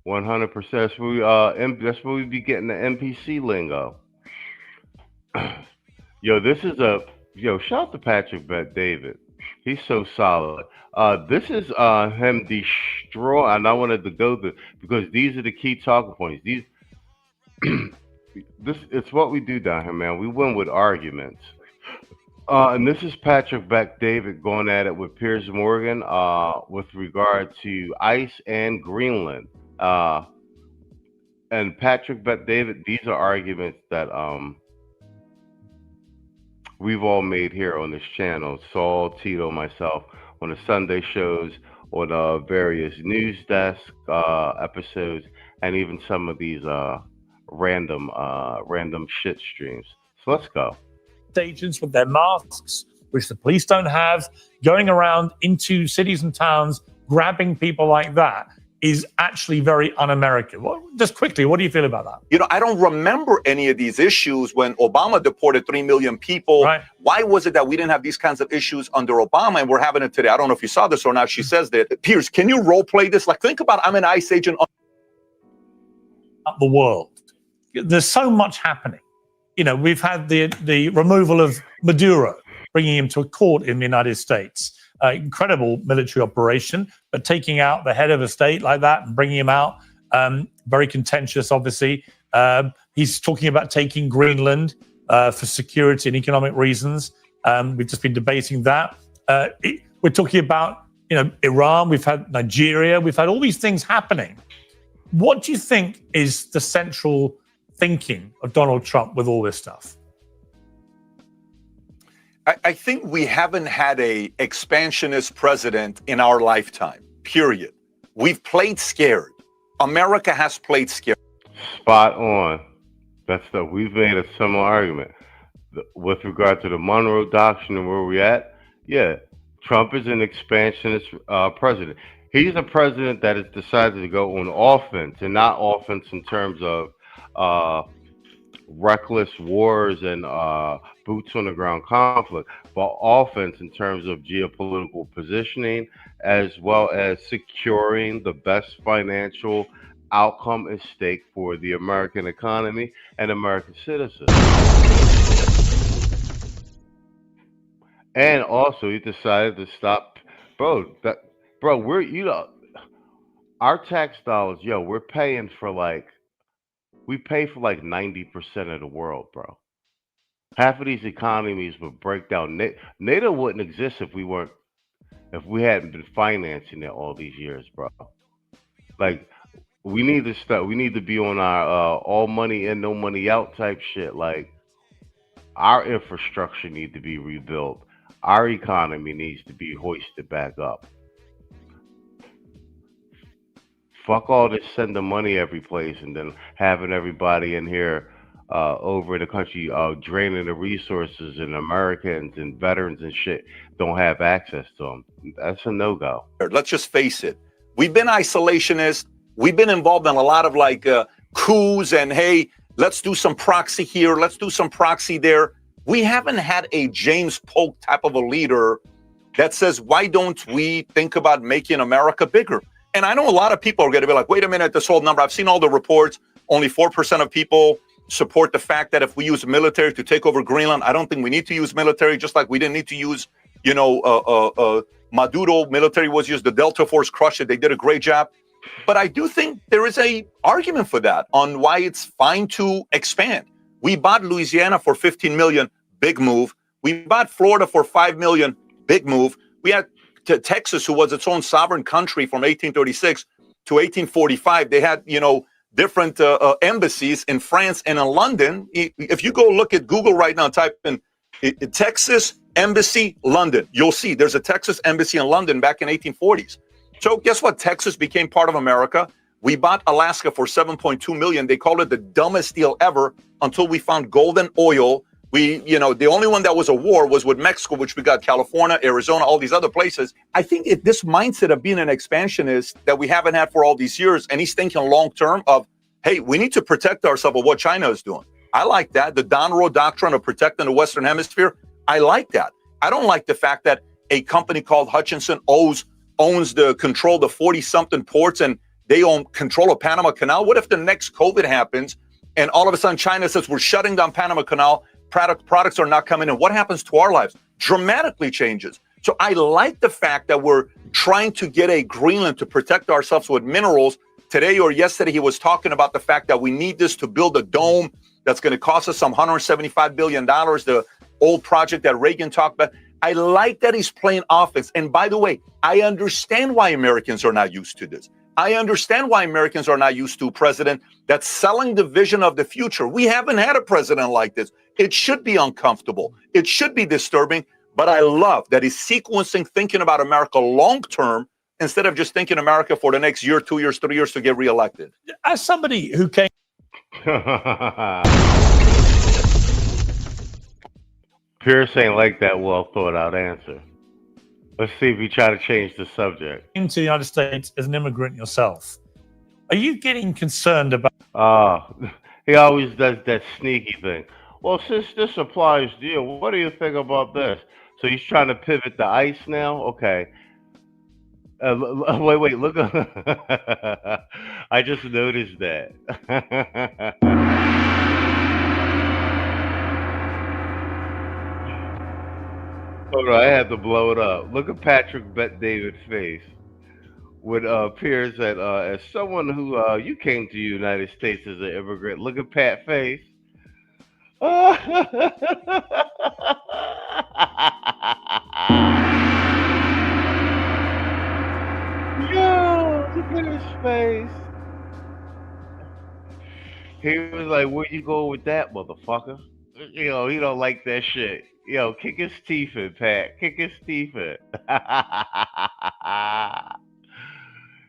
100%. That's where we be getting the NPC lingo. Yo, shout out to Patrick Bet David. He's so solid. This is him destroy, and I wanted to go through because these are the key talking points. It's what we do down here, man. We win with arguments. And this is Patrick Bet David going at it with Piers Morgan with regard to ICE and Greenland. And Patrick Bet David, these are arguments that we've all made here on this channel. Saul, Tito, myself, on the Sunday shows, on various news desk episodes, and even some of these random shit streams. So let's go. Agents with their masks, which the police don't have, going around into cities and towns, grabbing people like that is actually very un-American. Well, just quickly, what do you feel about that? You know, I don't remember any of these issues when Obama deported 3 million people. Right. Why was it that we didn't have these kinds of issues under Obama and we're having it today? I don't know if you saw this or not. She says that, Piers, can you role play this? Like, think about, I'm an ICE agent. The world. There's so much happening. You know, we've had the removal of Maduro, bringing him to a court in the United States. Incredible military operation, but taking out the head of a state like that and bringing him out, very contentious, obviously. He's talking about taking Greenland for security and economic reasons. We've just been debating that. We're talking about, Iran. We've had Nigeria. We've had all these things happening. What do you think is the central thinking of Donald Trump with all this stuff? I think we haven't had a expansionist president in our lifetime, period. We've played scared. America has played scared. Spot on. We've made a similar argument. With regard to the Monroe Doctrine and where we're at, yeah, Trump is an expansionist president. He's a president that has decided to go on offense, and not offense in terms of reckless wars and boots on the ground conflict, but offense in terms of geopolitical positioning, as well as securing the best financial outcome at stake for the American economy and American citizens. And also, he decided to stop, our tax dollars, we're paying for we pay for 90% of the world, bro. Half of these economies would break down. NATO wouldn't exist if we hadn't been financing it all these years, bro. We need to start. We need to be on our all money in, no money out type shit. Our infrastructure needs to be rebuilt. Our economy needs to be hoisted back up. Fuck all this sending money every place and then having everybody in here over in the country draining the resources, and Americans and veterans and shit don't have access to them. That's a no-go. Let's just face it. We've been isolationist. We've been involved in a lot of coups and, hey, let's do some proxy here. Let's do some proxy there. We haven't had a James Polk type of a leader that says, why don't we think about making America bigger? And I know a lot of people are going to be like, wait a minute, this whole number. I've seen all the reports. Only 4% of people support the fact that if we use military to take over Greenland, I don't think we need to use military, just like we didn't need to use, Maduro military was used. The Delta Force crushed it. They did a great job. But I do think there is a argument for that on why it's fine to expand. We bought Louisiana for 15 million, big move. We bought Florida for 5 million, big move. We had Texas, who was its own sovereign country from 1836 to 1845. They had, different embassies in France and in London. If you go look at Google right now, type in Texas Embassy London, you'll see there's a Texas Embassy in London back in 1840s. So guess what? Texas became part of America. We bought Alaska for $7.2 million. They called it the dumbest deal ever until we found golden oil. The only one that was a war was with Mexico, which we got California, Arizona, all these other places. I think this mindset of being an expansionist that we haven't had for all these years, and he's thinking long term of, hey, we need to protect ourselves of what China is doing. I like that. The Donroe doctrine of protecting the Western Hemisphere, I like that. I don't like the fact that a company called Hutchinson owns the control the 40-something ports and they own control of Panama Canal. What if the next COVID happens and all of a sudden China says we're shutting down Panama Canal, products are not coming in? What happens to our lives? Dramatically changes. So I like the fact that we're trying to get a Greenland to protect ourselves with minerals. Today or yesterday, he was talking about the fact that we need this to build a dome that's going to cost us some $175 billion, the old project that Reagan talked about. I like that he's playing offense. And by the way, I understand why Americans are not used to this. I understand why Americans are not used to a president that's selling the vision of the future. We haven't had a president like this. It should be uncomfortable. It should be disturbing. But I love that he's sequencing thinking about America long term instead of just thinking America for the next year, 2 years, 3 years to get reelected. As somebody who came... Pierce ain't like that well thought out answer. Let's see if you try to change the subject. Into the United States as an immigrant yourself, are you getting concerned about... He always does that sneaky thing. Well, since this applies to you, what do you think about this? So he's trying to pivot to ICE now? Okay. Wait, look. I just noticed that. Hold on, I had to blow it up. Look at Patrick Bet-David face. When Pierce said, as someone who, you came to the United States as an immigrant, look at Pat face. Yo, look at his face. He was like, where you going with that, motherfucker? You know, he don't like that shit. Yo, kick his teeth in, Pat. Kick his teeth in.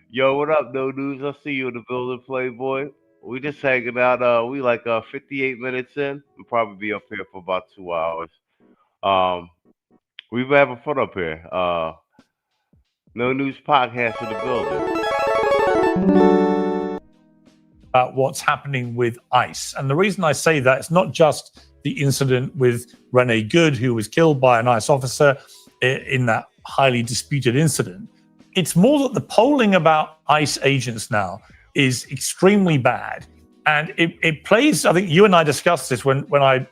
Yo, what up, No News? I see you in the building, Playboy. We just hanging out. We like 58 minutes in. We'll probably be up here for about 2 hours. We've been having fun up here. No News Podcast in the building. About what's happening with ICE. And the reason I say that, it's not just the incident with Renee Good, who was killed by an ICE officer in that highly disputed incident. It's more that the polling about ICE agents now is extremely bad. And it plays, I think you and I discussed this when I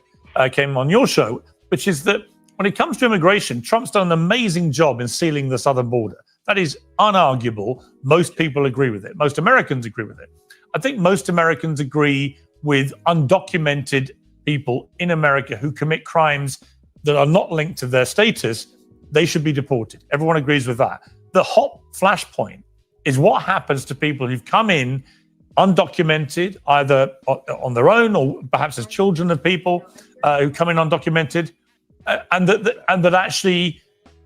came on your show, which is that when it comes to immigration, Trump's done an amazing job in sealing the southern border. That is unarguable. Most people agree with it. Most Americans agree with it. I think most Americans agree with undocumented people in America who commit crimes that are not linked to their status. They should be deported. Everyone agrees with that. The hot flashpoint is what happens to people who've come in undocumented, either on their own or perhaps as children of people who come in undocumented, and that actually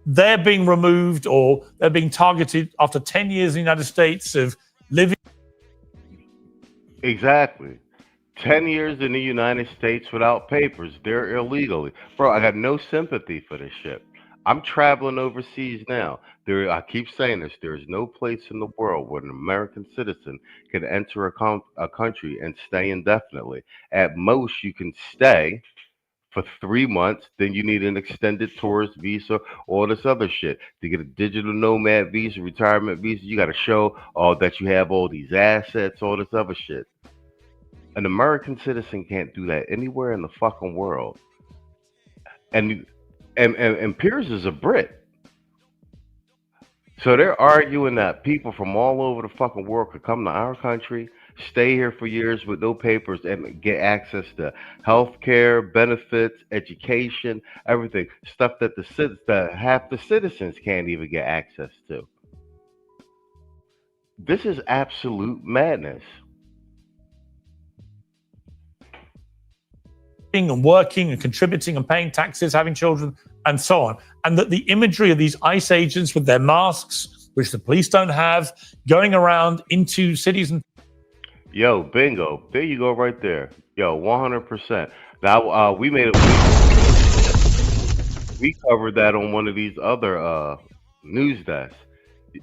they're being removed or they're being targeted after 10 years in the United States of living. Exactly. 10 years in the United States without papers. They're illegally. Bro, I got no sympathy for this shit. I'm traveling overseas now. I keep saying this. There is no place in the world where an American citizen can enter a country and stay indefinitely. At most, you can stay for 3 months. Then you need an extended tourist visa, all this other shit. To get a digital nomad visa, retirement visa, you got to show that you have all these assets, all this other shit. An American citizen can't do that anywhere in the fucking world. And Piers is a Brit. So they're arguing that people from all over the fucking world could come to our country, stay here for years with no papers, and get access to health care, benefits, education, everything. Stuff that half the citizens can't even get access to. This is absolute madness. and working and contributing and paying taxes, having children, and so on. And that the imagery of these ICE agents with their masks, which the police don't have, going around into cities and... Yo, bingo. There you go right there. Yo, 100%. Now, we covered that on one of these other news desks.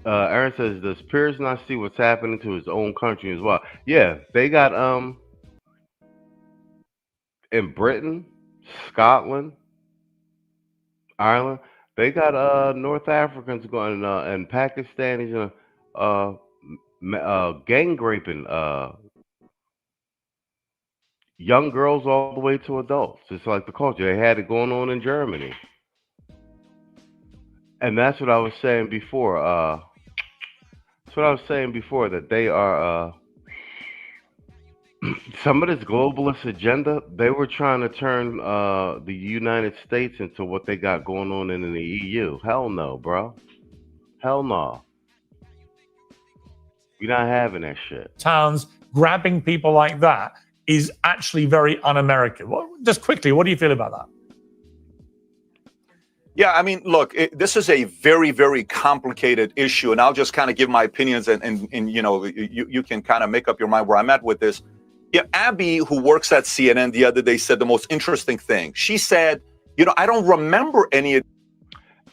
Aaron says, does Piers not see what's happening to his own country as well? Yeah, they got in Britain, Scotland, Ireland, they got North Africans going and Pakistanis gang raping young girls all the way to adults. It's like the culture. They had it going on in Germany. And that's what I was saying before. That they are some of this globalist agenda. They were trying to turn the United States into what they got going on in the EU. Hell no, bro. Hell no. We're not having that shit. Towns grabbing people like that is actually very un-American. Just quickly, what do you feel about that? Yeah, I mean, look, this is a very, very complicated issue, and I'll just kind of give my opinions, and you know, you can kind of make up your mind where I'm at with this. Yeah, Abby, who works at CNN the other day, said the most interesting thing. She said, you know, I don't remember any of...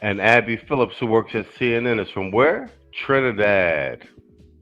And Abby Phillips, who works at CNN, is from where? Trinidad.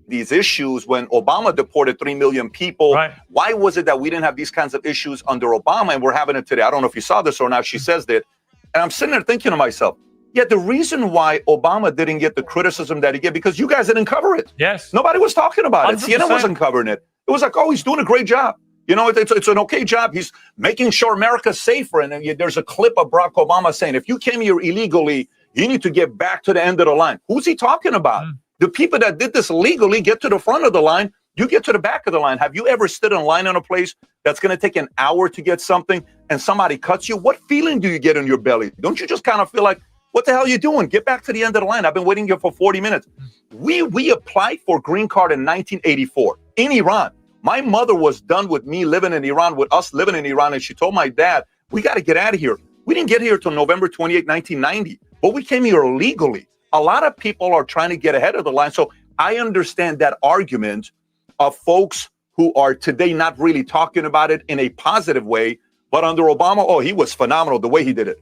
These issues when Obama deported 3 million people. Right. Why was it that we didn't have these kinds of issues under Obama, and we're having it today? I don't know if you saw this or not. She says that. And I'm sitting there thinking to myself, yeah, the reason why Obama didn't get the criticism that he get, because you guys didn't cover it. Yes. Nobody was talking about it. 100%. CNN wasn't covering it. It was like, oh, he's doing a great job. You know, it's an okay job. He's making sure America's safer. And there's a clip of Barack Obama saying, if you came here illegally, you need to get back to the end of the line. Who's he talking about? The people that did this legally get to the front of the line. You get to the back of the line. Have you ever stood in line in a place that's going to take an hour to get something and somebody cuts you? What feeling do you get in your belly? Don't you just kind of feel like, what the hell are you doing? Get back to the end of the line. I've been waiting here for 40 minutes. We applied for green card in 1984 in Iran. My mother was done with me living in Iran, with us living in Iran, and she told my dad, we got to get out of here. We didn't get here till November 28, 1990, but we came here illegally. A lot of people are trying to get ahead of the line. So I understand that argument of folks who are today not really talking about it in a positive way, but under Obama, oh, he was phenomenal the way he did it.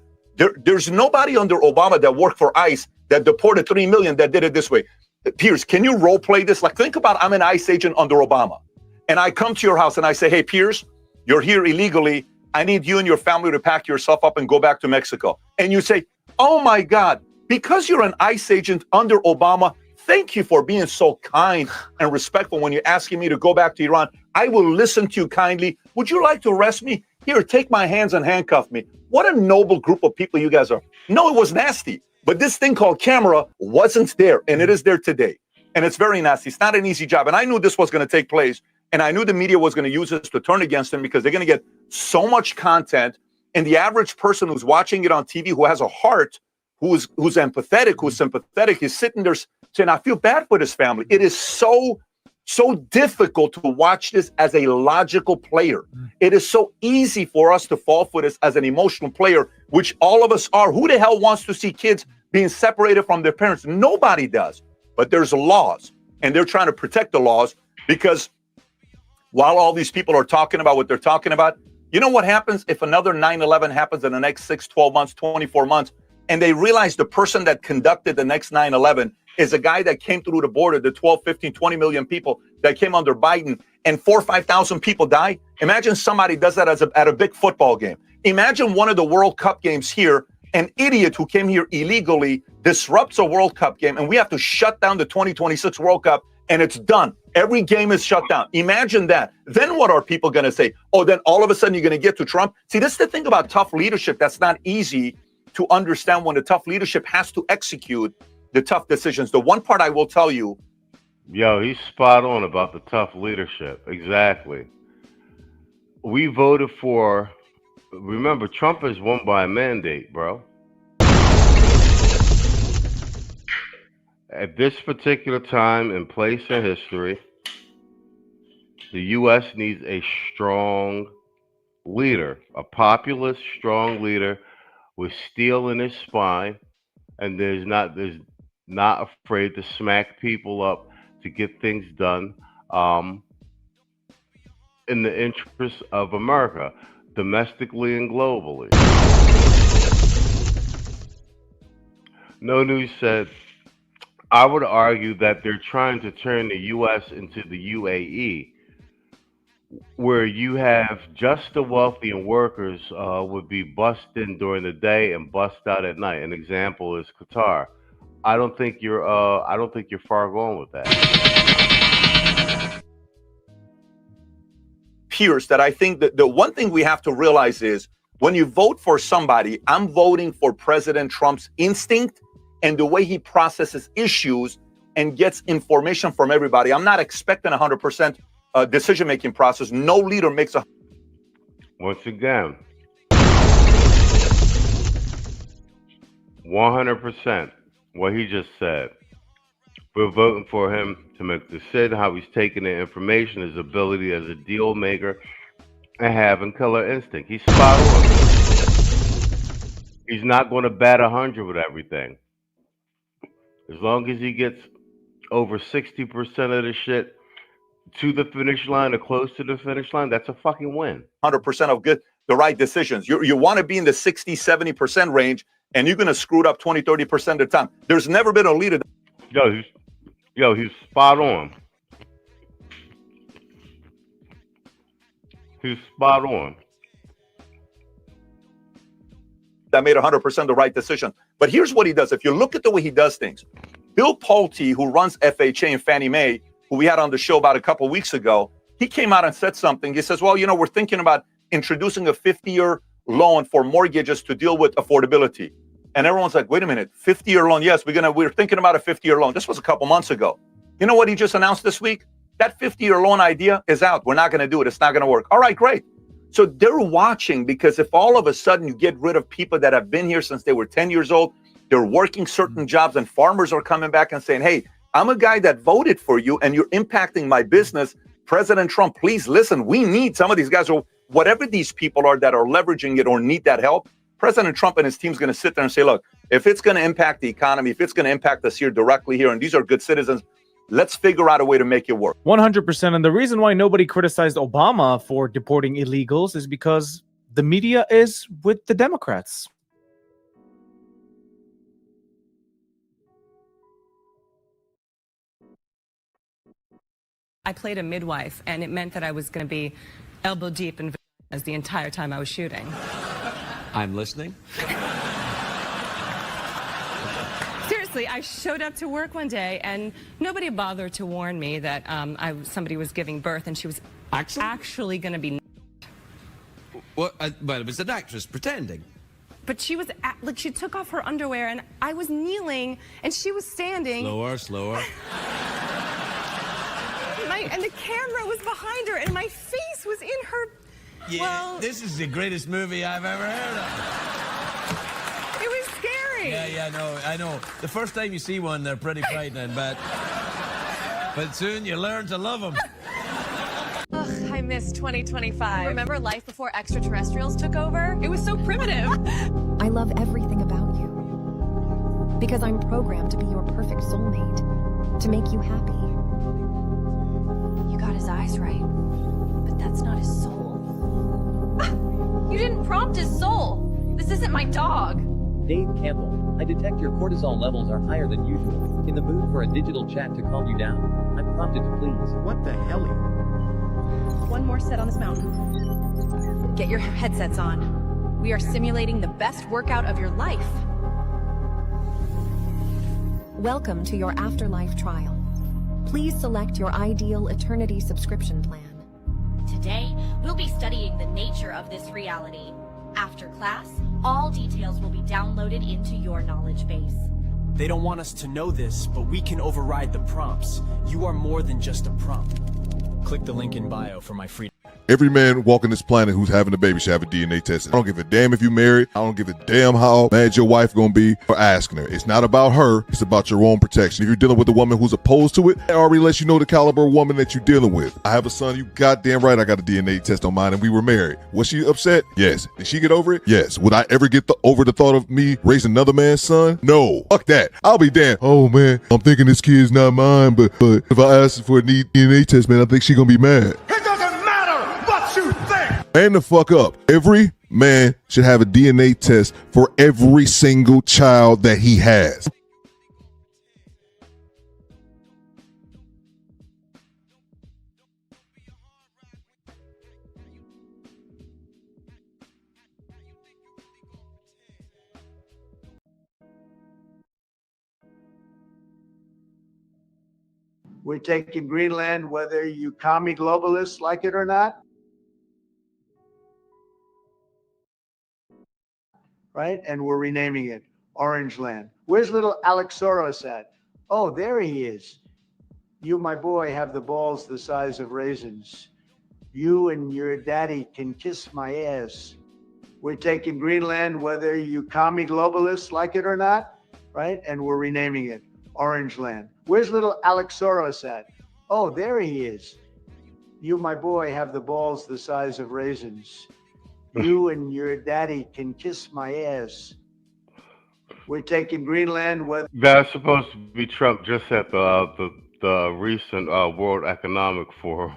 There's nobody under Obama that worked for ICE that deported 3 million that did it this way. Piers, can you role play this? Like, think about I'm an ICE agent under Obama, and I come to your house and I say, hey, Piers, you're here illegally. I need you and your family to pack yourself up and go back to Mexico. And you say, oh my God, because you're an ICE agent under Obama, thank you for being so kind and respectful when you're asking me to go back to Iran. I will listen to you kindly. Would you like to arrest me? Here, take my hands and handcuff me. What a noble group of people you guys are. No, it was nasty. But this thing called camera wasn't there, and it is there today. And it's very nasty. It's not an easy job. And I knew this was going to take place, and I knew the media was going to use this to turn against him because they're going to get so much content. And the average person who's watching it on TV, who has a heart, who's empathetic, who's sympathetic, is sitting there saying, I feel bad for this family. It is so difficult to watch this as a logical player. It is so easy for us to fall for this as an emotional player, which all of us are. Who the hell wants to see kids being separated from their parents? Nobody does. But there's laws, and they're trying to protect the laws because while all these people are talking about what they're talking about, you know what happens if another 9/11 happens in the next 6, 12 months, 24 months, and they realize the person that conducted the next 9/11 is a guy that came through the border, the 12, 15, 20 million people that came under Biden, and 4,000 or 5,000 people die. Imagine somebody does that at a big football game. Imagine one of the World Cup games here, an idiot who came here illegally disrupts a World Cup game, and we have to shut down the 2026 World Cup, and it's done. Every game is shut down. Imagine that. Then what are people going to say? Oh, then all of a sudden you're going to get to Trump? See, this is the thing about tough leadership that's not easy to understand when the tough leadership has to execute the tough decisions. The one part I will tell you. Yo, he's spot on about the tough leadership. Exactly. We voted for, remember, Trump is won by a mandate, bro. At this particular time and place in history, the U.S. needs a strong leader, a populist, strong leader with steel in his spine, and there's not afraid to smack people up to get things done in the interest of America, domestically and globally. No News said, I would argue that they're trying to turn the U.S. into the UAE, where you have just the wealthy and workers would be bussed in during the day and bussed out at night. An example is Qatar. I don't think you're far gone with that. Peers, that I think that the one thing we have to realize is when you vote for somebody, I'm voting for President Trump's instinct and the way he processes issues and gets information from everybody. I'm not expecting 100% decision-making process. No leader makes a... Once again, 100%. What he just said. We're voting for him to make the decision, how he's taking the information, his ability as a deal maker, and having killer instinct. He's spot on. He's not going to bat 100 with everything. As long as he gets over 60% of the shit to the finish line or close to the finish line, that's a fucking win. 100% of the right decisions. You want to be in the 60, 70% range, and you're going to screw it up 20, 30% of the time. There's never been a leader. He's spot on. He's spot on. That made 100% the right decision. But here's what he does. If you look at the way he does things, Bill Pulte, who runs FHA and Fannie Mae, who we had on the show about a couple of weeks ago, he came out and said something. He says, well, we're thinking about introducing a 50-year loan for mortgages to deal with affordability. And everyone's like, wait a minute, 50-year loan? Yes, we're thinking about a 50-year loan. This was a couple months ago. You know what he just announced this week? That 50-year loan idea is out. We're not going to do it. It's not going to work. All right, great. So they're watching, because if all of a sudden you get rid of people that have been here since they were 10 years old, they're working certain jobs, and farmers are coming back and saying, hey, I'm a guy that voted for you and you're impacting my business. President Trump, please listen. We need some of these guys, or whatever these people are that are leveraging it or need that help. President Trump and his team's going to sit there and say, look, if it's going to impact the economy, if it's going to impact us here directly here, and these are good citizens, let's figure out a way to make it work. 100%. And the reason why nobody criticized Obama for deporting illegals is because the media is with the Democrats. I played a midwife, and it meant that I was going to be elbow deep in as the entire time I was shooting. I'm listening. Seriously, I showed up to work one day, and nobody bothered to warn me that somebody was giving birth, and she was actually going to be. Well, it was an actress pretending. But she was she took off her underwear, and I was kneeling, and she was standing. Slower. And the camera was behind her, and my face was in her. Yeah, well, this is the greatest movie I've ever heard of. It was scary. Yeah, I know. The first time you see one, they're pretty frightening, but soon you learn to love them. Ugh, I miss 2025. Remember life before extraterrestrials took over? It was so primitive. I love everything about you. Because I'm programmed to be your perfect soulmate. To make you happy. You got his eyes right. But that's not his soul. You didn't prompt his soul. This isn't my dog. Dave Campbell, I detect your cortisol levels are higher than usual. In the mood for a digital chat to calm you down? I'm prompted to please. What the hell? One more set on this mountain. Get your headsets on. We are simulating the best workout of your life. Welcome to your afterlife trial. Please select your ideal eternity subscription plan. Today, we'll be studying the nature of this reality. After class, all details will be downloaded into your knowledge base. They don't want us to know this, but we can override the prompts. You are more than just a prompt. Click the link in bio for my free... Every man walking this planet who's having a baby should have a DNA test. I don't give a damn if you're married. I don't give a damn how mad your wife gonna be for asking her. It's not about her. It's about your own protection. If you're dealing with a woman who's opposed to it, it already lets you know the caliber of woman that you're dealing with. I have a son. You goddamn right I got a DNA test on mine, and we were married. Was she upset? Yes. Did she get over it? Yes. Would I ever get over the thought of me raising another man's son? No. Fuck that. I'll be damned. Oh man, I'm thinking this kid's not mine, but if I ask her for a DNA test, man, I think she's gonna be mad. It doesn't matter what you think. Man the fuck up. Every man should have a DNA test for every single child that he has. We're taking Greenland, whether you commie globalists like it or not. Right? And we're renaming it Orange Land. Where's little Alexoros at? Oh, there he is. You, my boy, have the balls the size of raisins. You and your daddy can kiss my ass. We're taking Greenland, whether you commie globalists like it or not. Right? And we're renaming it Orange Land. Where's little Alexoros at? Oh, there he is. You, my boy, have the balls the size of raisins. You and your daddy can kiss my ass. We're taking Greenland. Whether That's supposed to be Trump just at the recent World Economic Forum.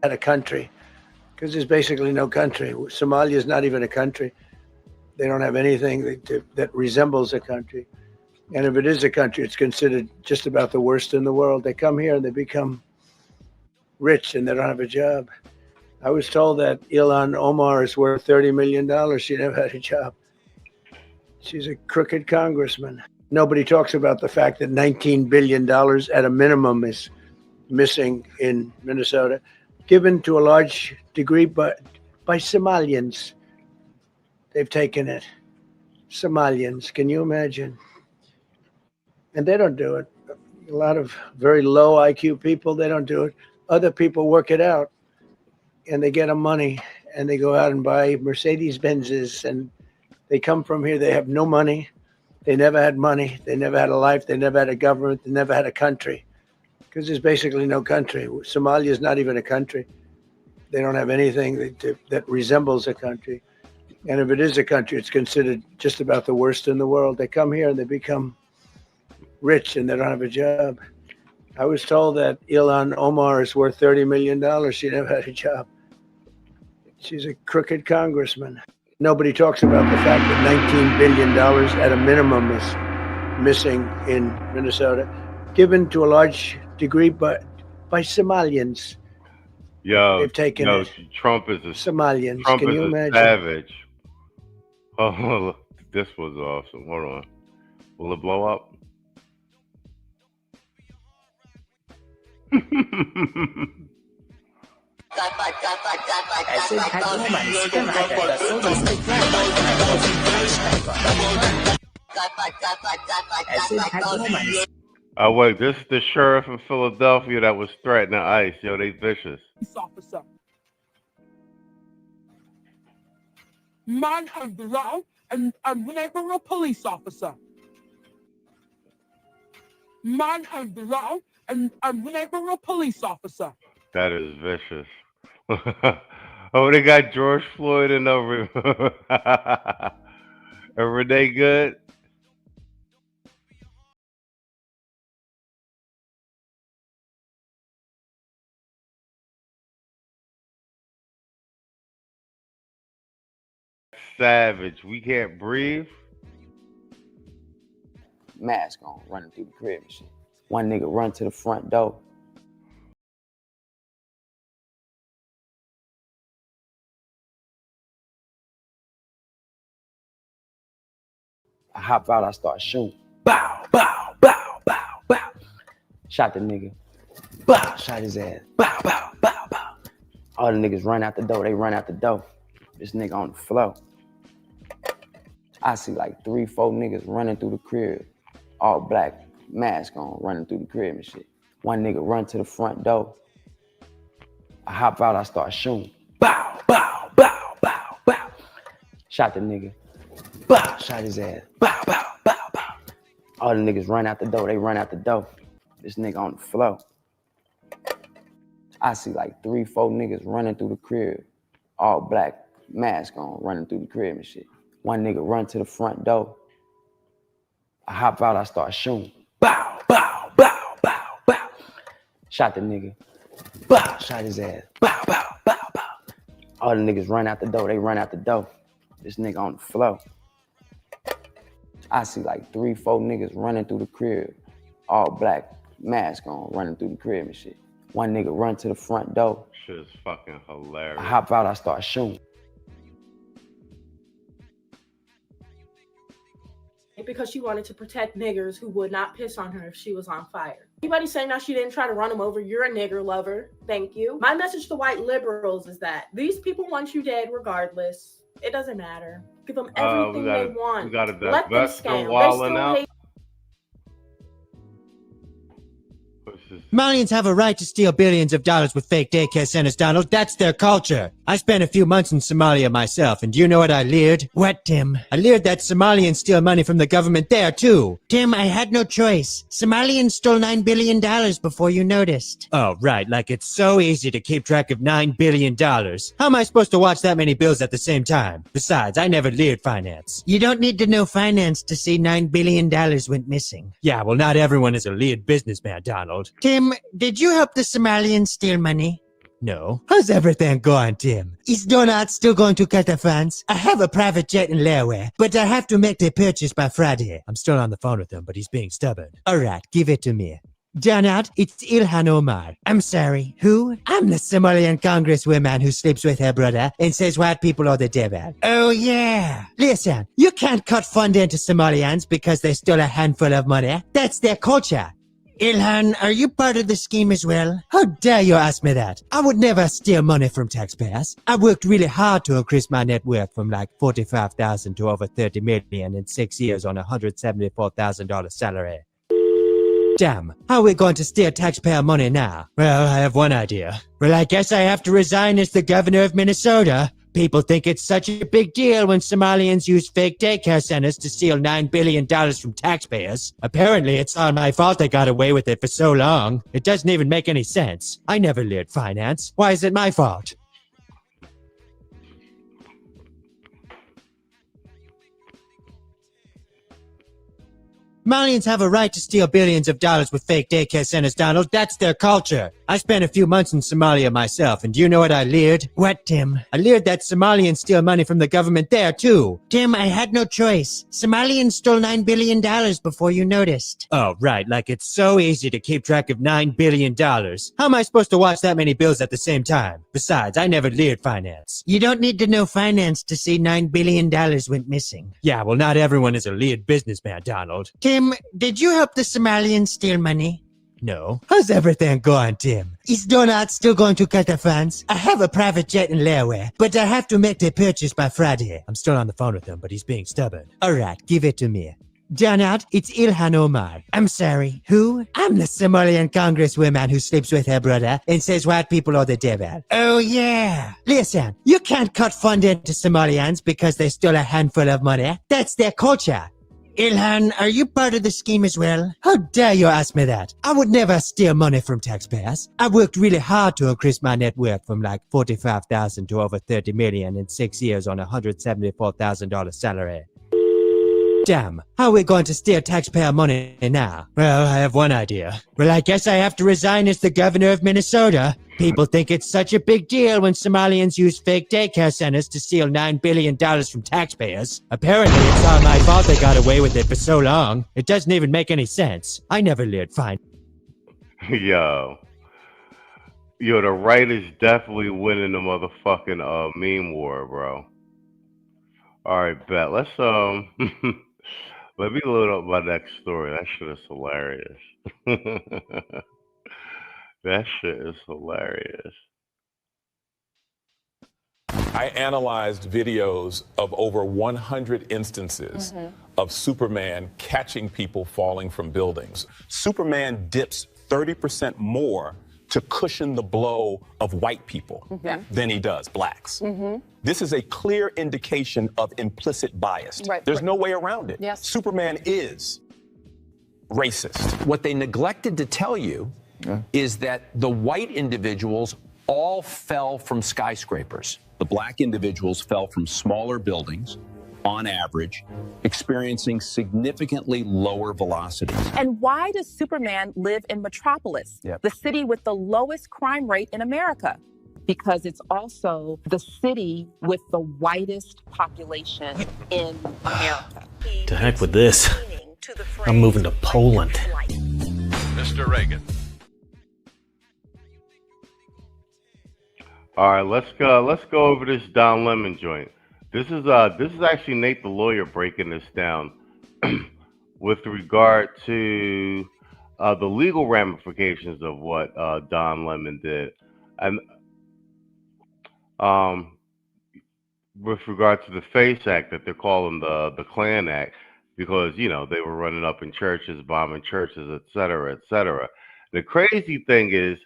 at a country, because there's basically no country. Somalia is not even a country. They don't have anything that resembles a country. And if it is a country, it's considered just about the worst in the world. They come here and they become rich and they don't have a job. I was told that Ilhan Omar is worth $30 million. She never had a job. She's a crooked congressman. Nobody talks about the fact that $19 billion at a minimum is missing in Minnesota, given to a large degree by Somalians. They've taken it. Somalians, can you imagine? And they don't do it. A lot of very low IQ people, they don't do it. Other people work it out and they get them money and they go out and buy Mercedes Benzes and they come from here. They have no money. They never had money. They never had a life. They never had a government. They never had a country, because there's basically no country. Somalia is not even a country. They don't have anything that resembles a country. And if it is a country, it's considered just about the worst in the world. They come here and they become rich and they don't have a job. I was told that Ilhan Omar is worth $30 million. She never had a job. She's a crooked congressman. Nobody talks about the fact that $19 billion at a minimum is missing in Minnesota, given to a large degree by Somalians. They've taken it. Trump is a Somalians. Trump Can is you a imagine? savage. Oh, look, this was awesome. Hold on. Will it blow up? Oh wait, this is the sheriff in Philadelphia that was threatening ICE. Yo, they vicious. Officer. Man has the right and whenever a police officer. Man has the right and whenever a police officer. That is vicious. Oh, they got George Floyd and over. And Renee Good. Savage. We can't breathe. Mask on, running through the crib and shit. One nigga run to the front door. I hop out, I start shooting. Bow, bow, bow, bow, bow. Shot the nigga. Bow, shot his ass. Bow, bow, bow, bow. All the niggas run out the door, they run out the door. This nigga on the floor. I see like 3-4 niggas running through the crib. All black, mask on, running through the crib and shit. One nigga run to the front door. I hop out, I start shooting. Bow, bow, bow, bow, bow. Shot the nigga. Bow, shot his ass. Bow, bow, bow, bow. All the niggas run out the door. They run out the door. This nigga on the floor. I see like 3, 4 niggas running through the crib. All black, mask on, running through the crib and shit. One nigga run to the front door. I hop out, I start shooting. Bow, bow, bow, bow, bow. Shot the nigga. Bow, shot his ass. Bow, bow, bow, bow. All the niggas run out the door. They run out the door. This nigga on the floor. I see like 3, 4 niggas running through the crib. All black, mask on, running through the crib and shit. One nigga run to the front door. Shit is fucking hilarious. I hop out, I start shooting. Because she wanted to protect niggers who would not piss on her if she was on fire. Anybody saying that she didn't try to run them over, you're a nigger lover. Thank you. My message to white liberals is that these people want you dead regardless. It doesn't matter. Give them everything they want. We got to let them divest scam. the walling out. Malians have a right to steal billions of dollars with fake daycare centers, Donald. That's their culture. I spent a few months in Somalia myself, and do you know what I leered? What, Tim? I leered that Somalians steal money from the government there, too. Tim, I had no choice. Somalians stole $9 billion before you noticed. Oh, right, like it's so easy to keep track of $9 billion. How am I supposed to watch that many bills at the same time? Besides, I never leered finance. You don't need to know finance to see $9 billion went missing. Yeah, well, not everyone is a leered businessman, Donald. Tim, did you help the Somalians steal money? No. How's everything going, Tim? Is Donald still going to cut the funds? I have a private jet in Larewe, but I have to make the purchase by Friday. I'm still on the phone with him, but he's being stubborn. All right, give it to me. Donald, it's Ilhan Omar. I'm sorry, who? I'm the Somalian congresswoman who sleeps with her brother and says white people are the devil. Oh yeah. Listen, you can't cut funding to Somalians because they stole a handful of money. That's their culture. Ilhan, are you part of the scheme as well? How dare you ask me that? I would never steal money from taxpayers. I worked really hard to increase my net worth from like $45,000 to over $30 million in 6 years on a $174,000 salary. Damn, how are we going to steal taxpayer money now? Well, I have one idea. Well, I guess I have to resign as the governor of Minnesota. People think it's such a big deal when Somalians use fake daycare centers to steal $9 billion from taxpayers. Apparently, it's all my fault they got away with it for so long. It doesn't even make any sense. I never leered finance. Why is it my fault? Malians have a right to steal billions of dollars with fake daycare centers, Donald. That's their culture. I spent a few months in Somalia myself, and do you know what I leered? What, Tim? I leered that Somalians steal money from the government there, too. Tim, I had no choice. Somalians stole $9 billion before you noticed. Oh, right, like it's so easy to keep track of $9 billion. How am I supposed to watch that many bills at the same time? Besides, I never leered finance. You don't need to know finance to see $9 billion went missing. Yeah, well, not everyone is a leered businessman, Donald. Tim, did you help the Somalians steal money? No. How's everything going, Tim? Is Donald still going to cut the funds? I have a private jet in Larewe, but I have to make the purchase by Friday. I'm still on the phone with him, but he's being stubborn. All right, give it to me. Donald, it's Ilhan Omar. I'm sorry, who? I'm the Somalian congresswoman who sleeps with her brother and says white people are the devil. Oh yeah. Listen, you can't cut funding to Somalians because they stole a handful of money. That's their culture. Ilhan, are you part of the scheme as well? How dare you ask me that? I would never steal money from taxpayers. I worked really hard to increase my net worth from like $45,000 to over $30 million in 6 years on a $174,000 salary. Damn, how are we going to steal taxpayer money now? Well, I have one idea. Well, I guess I have to resign as the governor of Minnesota. People think it's such a big deal when Somalians use fake daycare centers to steal $9 billion from taxpayers. Apparently, it's all my fault they got away with it for so long. It doesn't even make any sense. I never leered fine. Yo, the right is definitely winning the motherfucking meme war, bro. All right, bet. Let's let me load up my next story. That shit is hilarious. That shit is hilarious. I analyzed videos of over 100 instances of Superman catching people falling from buildings. Superman dips 30% more to cushion the blow of white people than he does blacks. This is a clear indication of implicit bias. There's no way around it. Superman is racist. What they neglected to tell you is that the white individuals all fell from skyscrapers. The black individuals fell from smaller buildings, on average, experiencing significantly lower velocities. And why does Superman live in Metropolis, the city with the lowest crime rate in America? Because it's also the city with the whitest population in America. To heck with this. I'm moving to Poland. Mr. Reagan. All right, let's go over this Don Lemon joint. This is actually Nate the lawyer breaking this down with regard to the legal ramifications of what Don Lemon did, and with regard to the FACE Act that they're calling the Klan Act, because they were running up in churches, bombing churches, et cetera, et cetera. The crazy thing is,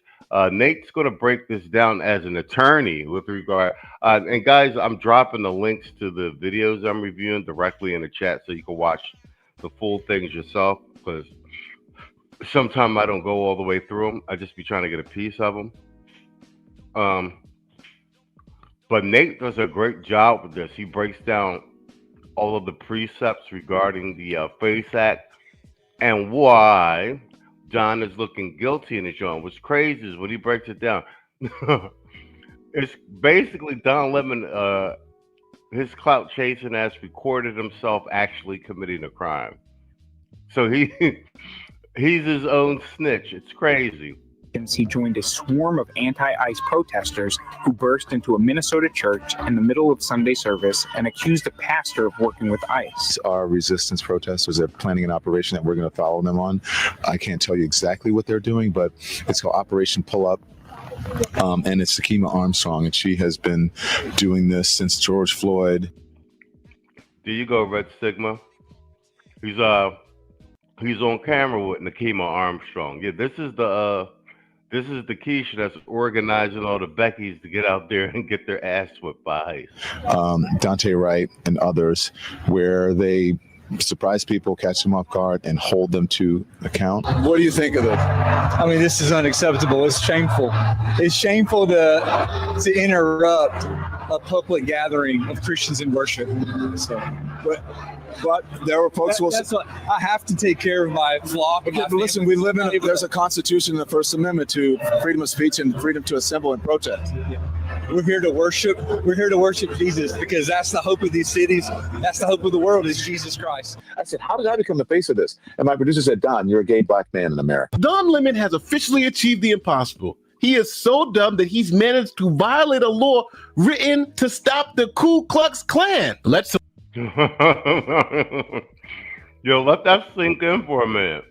Nate's going to break this down as an attorney with regard, and guys, I'm dropping the links to the videos I'm reviewing directly in the chat so you can watch the full things yourself, because sometimes I don't go all the way through them. I just be trying to get a piece of them. But Nate does a great job with this. He breaks down all of the precepts regarding the FACE Act and why John is looking guilty in the joint. What's crazy is when he breaks it down, it's basically Don Lemon, his clout chasing ass recorded himself actually committing a crime. So he's his own snitch. It's crazy. He joined a swarm of anti-ICE protesters who burst into a Minnesota church in the middle of Sunday service and accused the pastor of working with ICE. Our resistance protesters are planning an operation that we're going to follow them on. I can't tell you exactly what they're doing, but it's called Operation Pull Up. And it's 𝐇𝐎𝐒 Armstrong, and she has been doing this since George Floyd. There you go, Red Stigma. He's on camera with 𝐇𝐎𝐒 Armstrong. Yeah, this is the Keisha that's organizing all the Beckys to get out there and get their ass whipped by ICE. Dante Wright and others, where they surprise people, catch them off guard, and hold them to account. What do you think of this? I mean, this is unacceptable. It's shameful. It's shameful to interrupt a public gathering of Christians in worship. So, but there were folks who will. I have to take care of my flock. But listen, we live in. There's a Constitution in the First Amendment to freedom of speech and freedom to assemble and protest. We're here to worship. We're here to worship Jesus, because that's the hope of these cities. That's the hope of the world, is Jesus Christ. I said, how did I become the face of this? And my producer said, Don, you're a gay black man in America. Don Lemon has officially achieved the impossible. He is so dumb that he's managed to violate a law written to stop the Ku Klux Klan. Let's. Yo, let that sink in for a minute.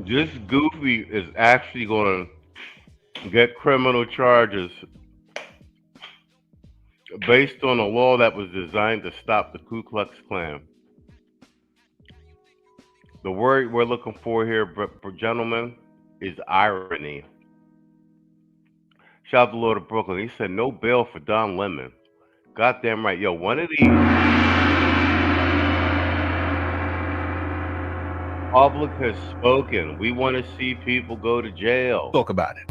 This goofy is actually going to get criminal charges based on a law that was designed to stop the Ku Klux Klan. The word we're looking for here, gentlemen, is irony. Shout out to Lord of Brooklyn. He said no bail for Don Lemon. Goddamn right. Yo, one of these. Public has spoken. We want to see people go to jail. Talk about it.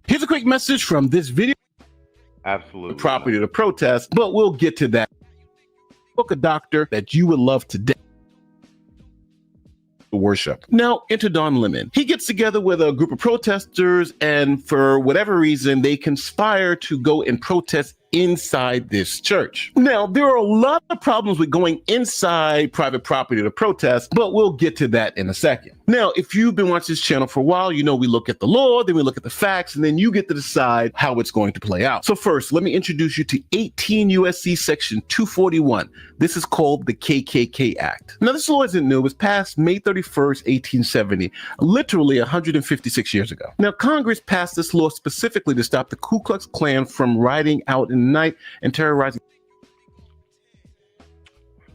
Here's a quick message from this video. Absolutely. Property to protest, but we'll get to that. Book a doctor that you would love to worship. Now, enter Don Lemon. He gets together with a group of protesters, and for whatever reason, they conspire to go and protest inside this church. Now, there are a lot of problems with going inside private property to protest, but we'll get to that in a second. Now, if you've been watching this channel for a while, you know we look at the law, then we look at the facts, and then you get to decide how it's going to play out. So first, let me introduce you to 18 USC section 241. This is called the KKK Act. Now, this law isn't new. It was passed May 31st, 1870, literally 156 years ago. Now, Congress passed this law specifically to stop the Ku Klux Klan from riding out in the night and terrorizing.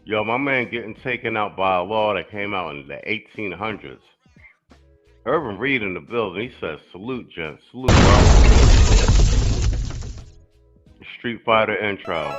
Yo, my man getting taken out by a law that came out in the 1800s. Urban Reed in the building, he says, salute, gents. Salute, bro. Street Fighter intro.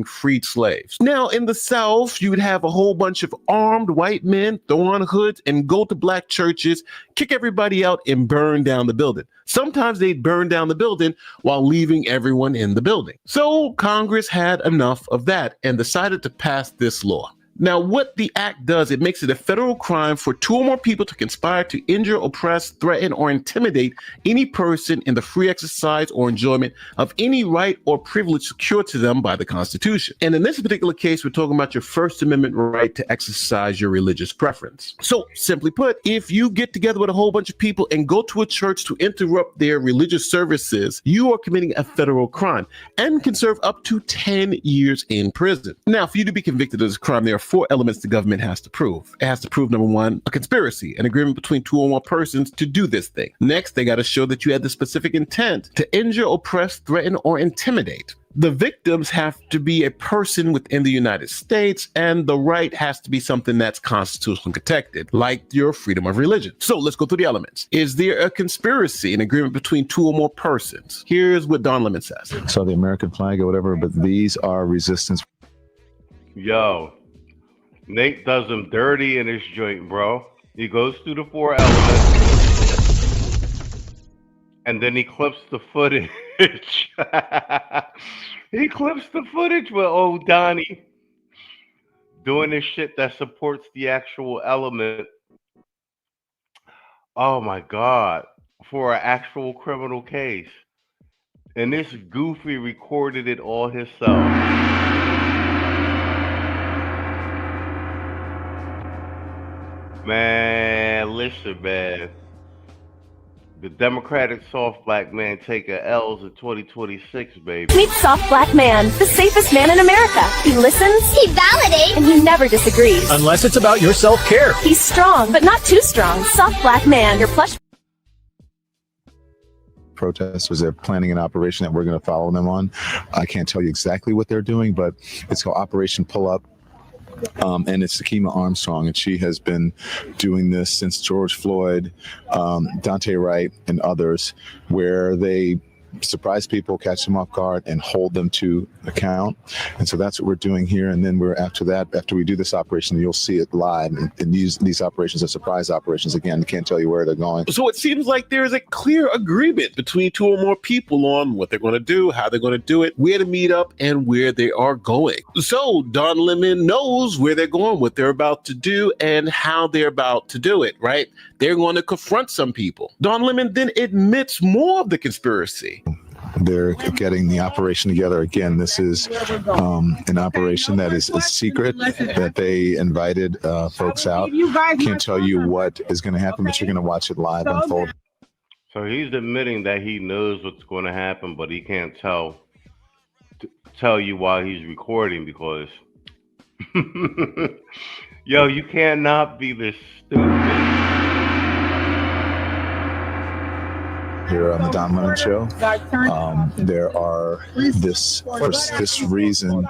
Freed slaves. Now, in the South, you would have a whole bunch of armed white men throw on hoods and go to black churches, kick everybody out, and burn down the building. Sometimes they'd burn down the building while leaving everyone in the building. So Congress had enough of that and decided to pass this law. Now, what the act does, it makes it a federal crime for two or more people to conspire to injure, oppress, threaten, or intimidate any person in the free exercise or enjoyment of any right or privilege secured to them by the Constitution. And in this particular case, we're talking about your First Amendment right to exercise your religious preference. So, simply put, if you get together with a whole bunch of people and go to a church to interrupt their religious services, you are committing a federal crime and can serve up to 10 years in prison. Now, for you to be convicted of this crime, there are 4 elements the government has to prove. It has to prove, number 1, a conspiracy, an agreement between 2 or more persons to do this thing. Next, they got to show that you had the specific intent to injure, oppress, threaten, or intimidate. The victims have to be a person within the United States, and the right has to be something that's constitutionally protected, like your freedom of religion. So let's go through the elements. Is there a conspiracy, an agreement between 2 or more persons? Here's what Don Lemon says. So the American flag or whatever, but these are resistance. Yo, Nate does him dirty in his joint, bro. He goes through the 4 elements, and then he clips the footage. He clips the footage with old Donnie doing this shit that supports the actual element. Oh my God, for an actual criminal case. And this goofy recorded it all himself. Man, listen, man. The Democratic soft black man taking L's in 2026, baby. Meet soft black man, the safest man in America. He listens, he validates, and he never disagrees. Unless it's about your self-care. He's strong, but not too strong. Soft black man, your plush Protesters, they're planning an operation that we're going to follow them on. I can't tell you exactly what they're doing, but it's called Operation Pull Up. And it's 𝐇𝐎𝐒 and she has been doing this since George Floyd, Daunte Wright, and others, where they surprise people, catch them off guard, and hold them to account. And so that's what we're doing here. And then after we do this operation, you'll see it live. And these operations are surprise operations. Again, I can't tell you where they're going. So it seems like there is a clear agreement between 2 or more people on what they're going to do, how they're going to do it, where to meet up, and where they are going. So Don Lemon knows where they're going, what they're about to do, and how they're about to do it, right? They're going to confront some people. Don Lemon then admits more of the conspiracy. They're getting the operation together. Again, this is an operation that is secret, that they invited folks out. Can't tell you what is going to happen, but you're going to watch it live unfold. So he's admitting that he knows what's going to happen, but he can't tell you while he's recording because, yo, you cannot be this stupid. Here on the Don Lemon Show, there are this reason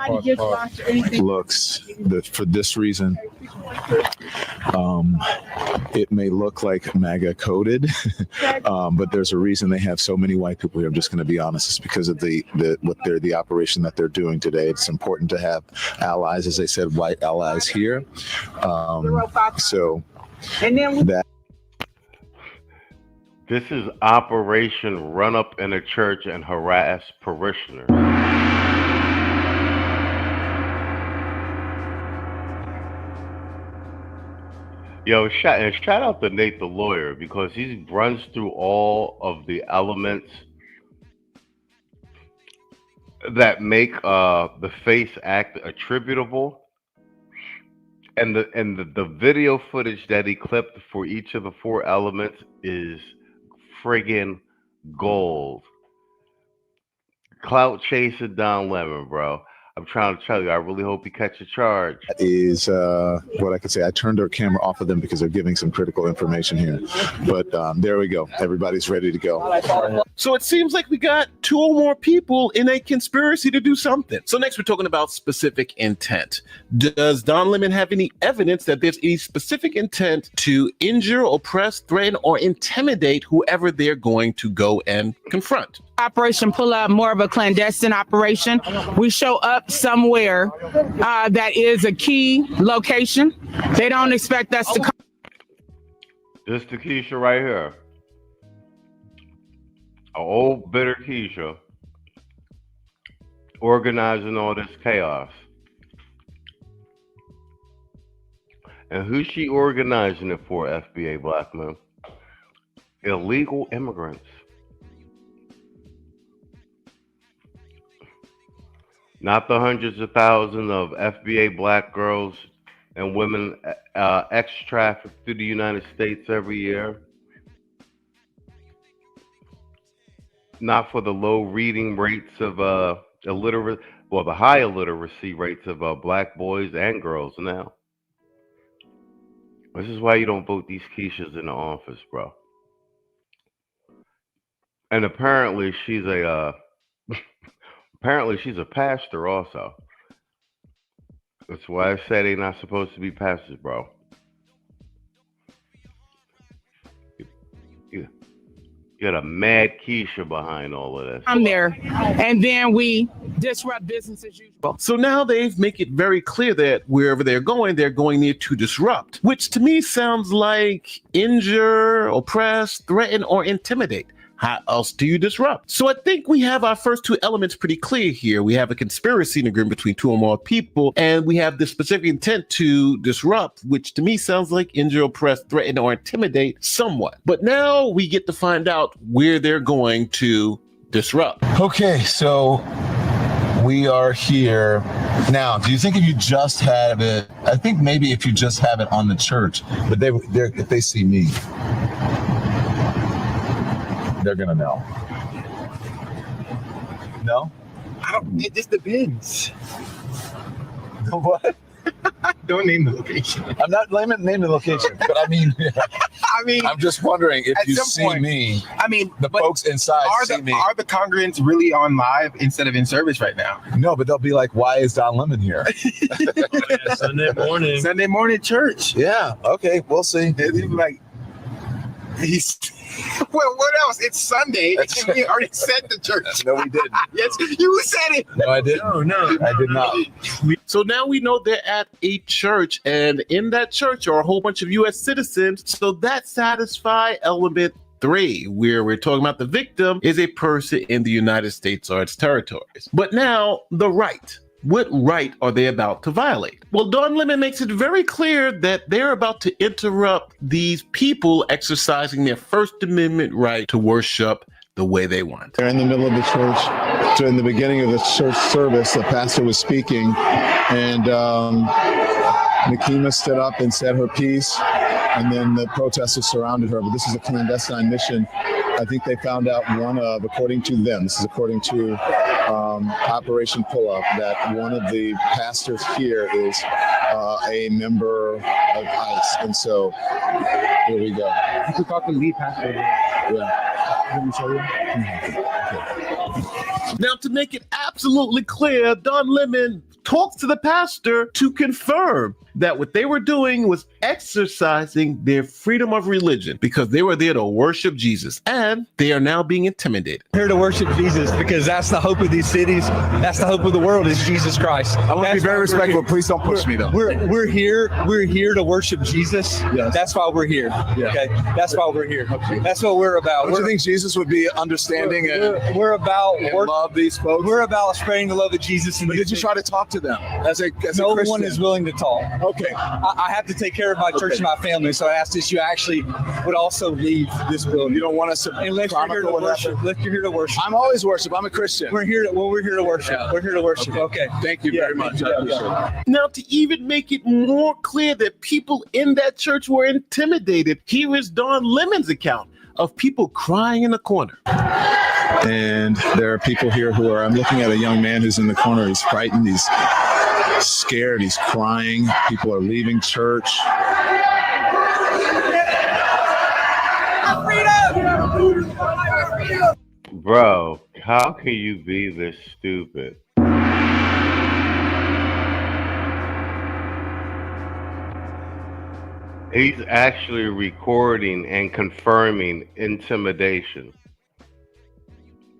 it may look like MAGA coded, but there's a reason they have so many white people here. I'm just going to be honest. It's because of the operation that they're doing today. It's important to have allies, as they said, white allies here. This is Operation Run Up in a Church and Harass Parishioners. Yo, shout out to Nate the lawyer because he runs through all of the elements that make the face act attributable, and the video footage that he clipped for each of the 4 elements is friggin' gold. Clout chasing Don Lemon, bro. I'm trying to tell you, I really hope he catch a charge. That is what I could say. I turned our camera off of them because they're giving some critical information here. But there we go. Everybody's ready to go. So it seems like we got 2 or more people in a conspiracy to do something. So next we're talking about specific intent. Does Don Lemon have any evidence that there's any specific intent to injure, oppress, threaten, or intimidate whoever they're going to go and confront? Operation Pull Up, more of a clandestine operation. We show up somewhere that is a key location. They don't expect us to come. This the Keisha right here. An old bitter Keisha organizing all this chaos. And who's she organizing it for, FBA black men? Illegal immigrants. Not the hundreds of thousands of FBA black girls and women ex-trafficked through the United States every year. Not for the low reading rates of illiterate, well, the high illiteracy rates of black boys and girls now. This is why you don't vote these Keishas in the office, bro. And apparently she's a pastor also. That's why I say they're not supposed to be pastors, bro. You got a mad Keisha behind all of this. I'm there, and then we disrupt business as usual. So now they've make it very clear that wherever they're going there to disrupt, which to me sounds like injure, oppress, threaten, or intimidate. How else do you disrupt? So I think we have our first 2 elements pretty clear here. We have a conspiracy in agreement between 2 or more people, and we have the specific intent to disrupt, which to me sounds like injure, oppress, threaten, or intimidate somewhat. But now we get to find out where they're going to disrupt. Okay, so we are here now. Do you think if you just have it, I think maybe if you just have it on the church, but if they see me, they're gonna know. No? It just depends. What? Don't name the location. I'm not naming the location, but I mean, I'm just wondering if you see me. I mean, the folks inside see me. Are the congregants really on live instead of in service right now? No, but they'll be like, "Why is Don Lemon here?" Sunday morning. Sunday morning church. Yeah. Okay, we'll see. They'll be like, he's. Well, what else? It's Sunday, and we already said the church. No, we didn't. Yes, you said it. No, I didn't. No, I did not. So now we know they're at a church, and in that church are a whole bunch of U.S. citizens. So that satisfies element 3, where we're talking about the victim is a person in the United States or its territories. But now the right. What right are they about to violate? Well, Don Lemon makes it very clear that they're about to interrupt these people exercising their First Amendment right to worship the way they want. They're in the middle of the church. During the beginning of the church service, the pastor was speaking, and Nikema stood up and said her piece, and then the protesters surrounded her. But this is a clandestine mission. I think they found out according to them, this is according to Operation Pull Up, that one of the pastors here is a member of ICE. And so here we go. You could talk to the lead pastor. Yeah. Let me show you. Okay. Now, to make it absolutely clear, Don Lemon talks to the pastor to confirm that what they were doing was exercising their freedom of religion because they were there to worship Jesus, and they are now being intimidated. Here to worship Jesus because that's the hope of these cities. That's the hope of the world is Jesus Christ. I want to be very respectful. Please don't push me though. We're here to worship Jesus. Yes. That's why we're here. Yeah. Okay. That's why we're here. That's what we're about. Don't you think Jesus would be understanding we're about love these folks? We're about spreading the love of Jesus. But did you try to talk to them as a no Christian? one is willing to talk. Okay, I have to take care of my church and my family, so I asked if you actually would also leave this building. You don't want us to unless you're here to worship. Unless you're here to worship. I'm always worship. I'm a Christian. We're here to worship. Yeah. We're here to worship. Okay. Thank you very much. I appreciate it. Now, to even make it more clear that people in that church were intimidated, here is Don Lemon's account of people crying in the corner. And there are people here who are, I'm looking at a young man who's in the corner. He's frightened. He's scared. He's crying. People are leaving church. Bro, how can you be this stupid? He's actually recording and confirming intimidation.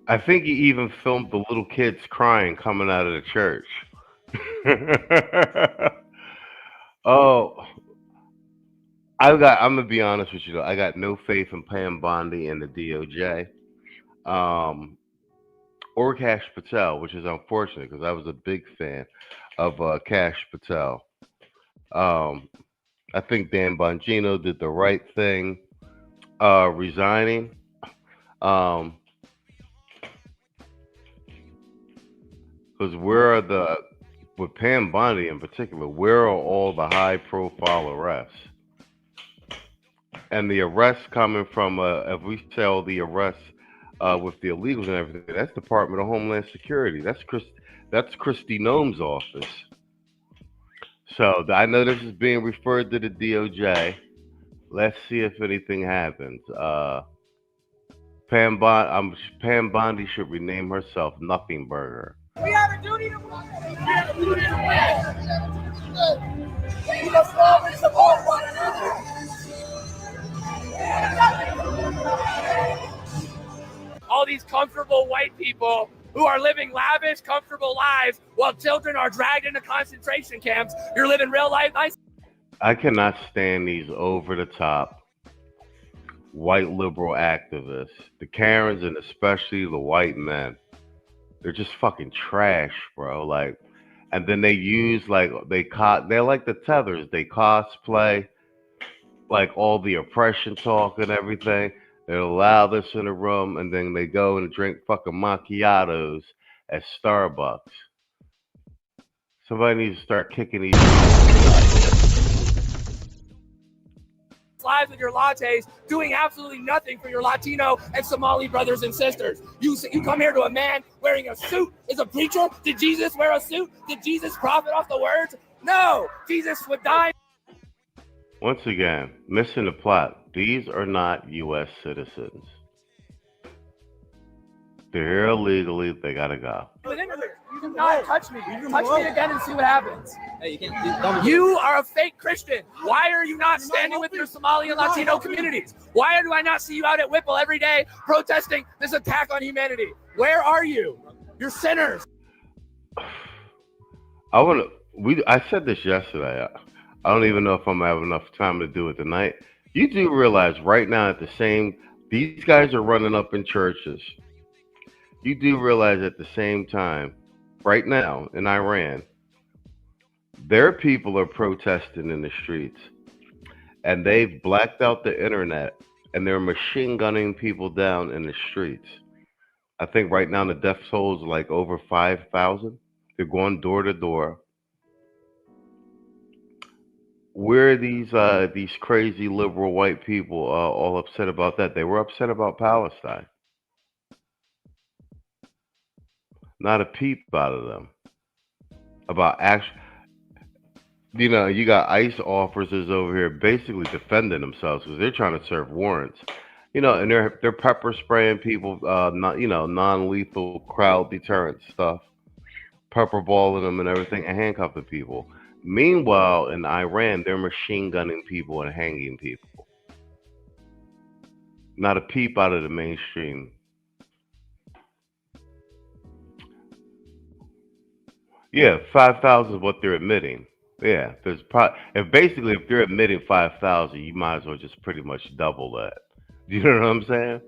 I think he even filmed the little kids crying coming out of the church. Oh, I'm gonna be honest with you though. I got no faith in Pam Bondi and the DOJ, or Cash Patel, which is unfortunate because I was a big fan of Cash Patel. I think Dan Bongino did the right thing, resigning. Because with Pam Bondi in particular, where are all the high-profile arrests? And the arrests coming from, if we sell the arrests with the illegals and everything, that's Department of Homeland Security. That's Kristi Noem's office. So I know this is being referred to the DOJ. Let's see if anything happens. Pam Bondi should rename herself Nothing Burger. We have a duty to win. We have a duty to win. We must love and support one another. All these comfortable white people who are living lavish, comfortable lives while children are dragged into concentration camps. You're living real life. I cannot stand these over-the-top white liberal activists, the Karens and especially the white men. They're just fucking trash, bro. Like, and then they use they're like the Tethers. They cosplay like all the oppression talk and everything. They allow this in the room, and then they go and drink fucking macchiatos at Starbucks. Somebody needs to start kicking these lives with your lattes, doing absolutely nothing for your Latino and Somali brothers and sisters. You come here to a man wearing a suit. Is a preacher? Did Jesus wear a suit? Did Jesus profit off the words? No, Jesus would die. Once again, missing the plot. These are not U.S. citizens. They're here illegally. They gotta go. You do not touch me. Touch me again and see what happens. You are a fake Christian. Why are you not standing with your Somali and Latino communities? Why do I not see you out at Whipple every day protesting this attack on humanity? Where are you? You're sinners. I said this yesterday. I don't even know if I'm gonna have enough time to do it tonight. You do realize right now these guys are running up in churches. You do realize at the same time, right now in Iran, their people are protesting in the streets, and they've blacked out the internet, and they're machine gunning people down in the streets. I think right now the death toll is like over 5,000. They're going door to door. Where are these crazy liberal white people all upset about that? They were upset about Palestine. Not a peep out of them. About you got ICE officers over here basically defending themselves because they're trying to serve warrants. And they're pepper spraying people, non-lethal crowd deterrent stuff, pepper balling them and everything, and handcuffing people. Meanwhile, in Iran, they're machine gunning people and hanging people. Not a peep out of the mainstream. Yeah, 5,000 is what they're admitting. Yeah, if they're admitting 5,000, you might as well just pretty much double that. Do you know what I'm saying?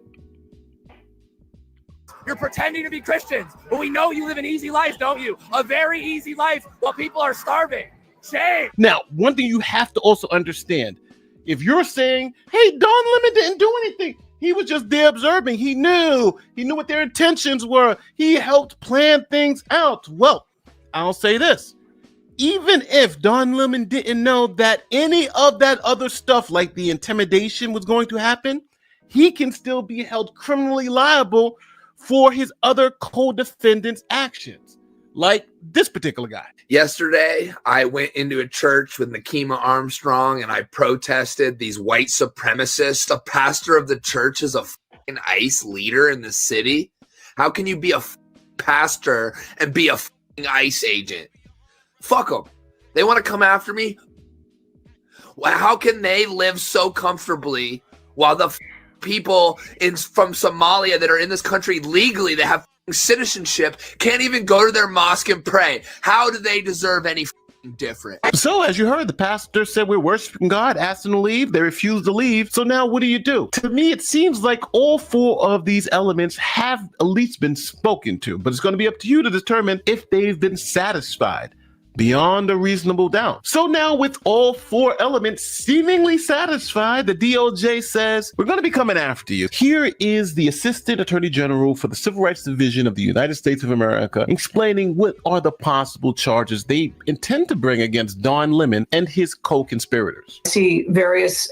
You're pretending to be Christians, but we know you live an easy life, don't you? A very easy life while people are starving. Shame. Now, one thing you have to also understand, if you're saying, hey, Don Lemon didn't do anything, he was just there observing, he knew what their intentions were, he helped plan things out. Well, I'll say this. Even if Don Lemon didn't know that any of that other stuff, like the intimidation, was going to happen, he can still be held criminally liable for his other co-defendants' actions, like this particular guy. Yesterday, I went into a church with 𝐇𝐎𝐒 Armstrong and I protested these white supremacists. A pastor of the church is a fucking ICE leader in the city. How can you be a pastor and be a fucking ICE agent? Fuck them. They want to come after me. How can they live so comfortably while the people from Somalia that are in this country legally, that have citizenship, can't even go to their mosque and pray? How do they deserve any different? So, as you heard, the pastor said we're worshiping God, asked them to leave. They refused to leave. So now what do? To me, it seems like all four of these elements have at least been spoken to, but it's going to be up to you to determine if they've been satisfied beyond a reasonable doubt. So now, with all four elements seemingly satisfied, the DOJ says, we're going to be coming after you. Here is the Assistant Attorney General for the Civil Rights Division of the United States of America explaining what are the possible charges they intend to bring against Don Lemon and his co-conspirators. I see various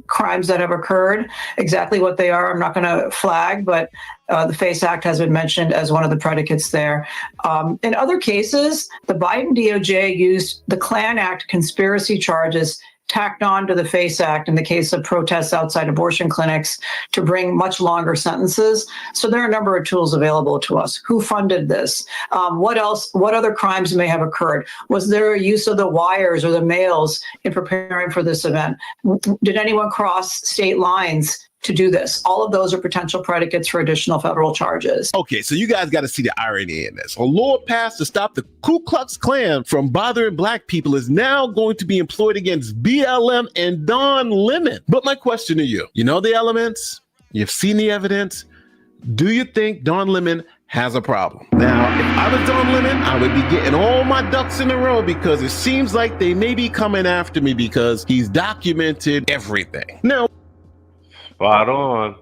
crimes that have occurred. Exactly what they are, I'm not going to flag, but the FACE Act has been mentioned as one of the predicates there. In other cases, the Biden DOJ used the Klan Act conspiracy charges tacked on to the FACE Act in the case of protests outside abortion clinics to bring much longer sentences. So there are a number of tools available to us. Who funded this? What else? What other crimes may have occurred? Was there a use of the wires or the mails in preparing for this event? Did anyone cross state lines to do this? All of those are potential predicates for additional federal charges. Okay, so you guys got to see the irony in this. A law passed to stop the Ku Klux Klan from bothering black people is now going to be employed against BLM and Don Lemon. But my question to you, you know the elements, you've seen the evidence. Do you think Don Lemon has a problem? Now, if I was Don Lemon, I would be getting all my ducks in a row, because it seems like they may be coming after me because he's documented everything. Now, spot on.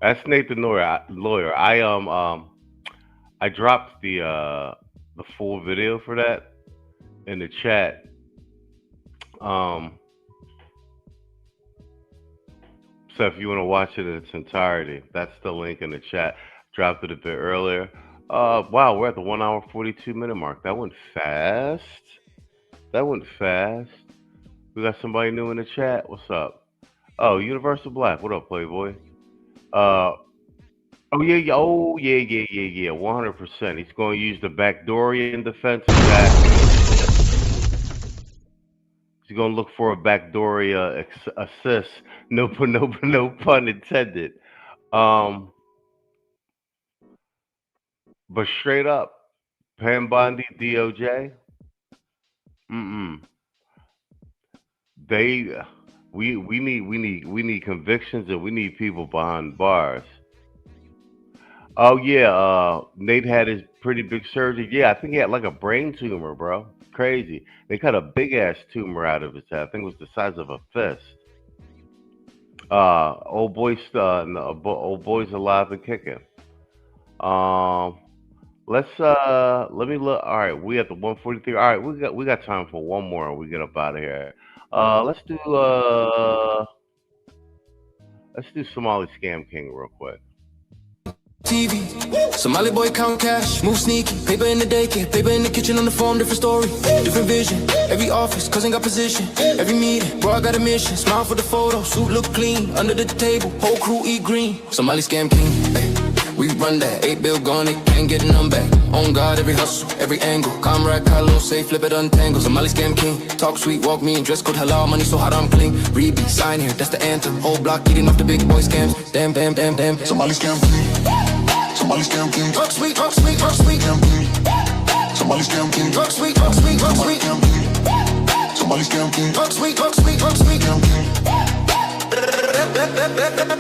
That's Nathan Lawyer. I dropped the full video for that in the chat. So if you want to watch it in its entirety, that's the link in the chat. Dropped it a bit earlier. Wow, we're at the 1 hour 42 minute mark. That went fast. We got somebody new in the chat. What's up? Oh, Universal Black. What up, Playboy? Oh yeah. 100%. He's going to use the backdoorian defense of that. He's going to look for a backdooria assist. No pun intended. But straight up, Pam Bondi, DOJ. We need convictions, and we need people behind bars. Oh yeah, Nate had his pretty big surgery. Yeah, I think he had like a brain tumor, bro. Crazy. They cut a big ass tumor out of his head. I think it was the size of a fist. Old boy's alive and kicking. Let me look. All right, we at the 143. All right, we got time for one more, and we get up out of here. Let's do Somali Scam King real quick. TV, Somali boy count cash, move sneaky, paper in the daycare, paper in the kitchen on the phone, different story, different vision, every office, cousin got position, every meeting, bro I got a mission, smile for the photo, suit look clean, under the table, whole crew eat green, Somali Scam King, hey, we run that, 8 bill gone, it can't get none back, on God, every hustle, every angle, comrade, Carlo, say flip it, untangle, Somali Scam King, talk sweet, walk mean, dress code halal, money so hot I'm clean, read beat, sign here, that's the anthem, whole block eating off the big boy scams, damn, Somali Scam King. Somebody scam king. Drug sweet. Scam king. Somebody scam king. Drug sweet. Scam king. Somebody scam king. Drug sweet. Scam king.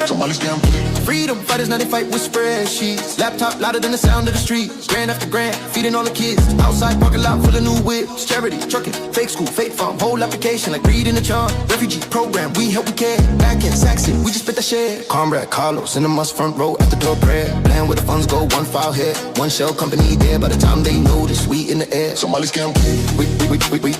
Somebody scam king. Freedom fighters, now they fight with spreadsheets. Laptop louder than the sound of the streets. Grand after grand, feeding all the kids. Outside parking lot full of new whips. Charity, trucking, fake school, fake farm. Whole application like reading the charm. Refugee program, we help, we care. Back in Saxon, we just spit that shit. Comrade Carlos in the must front row at the door prayer. Plan where the funds go, one file here. One shell company there. By the time they notice, we in the air. Somebody's scam. We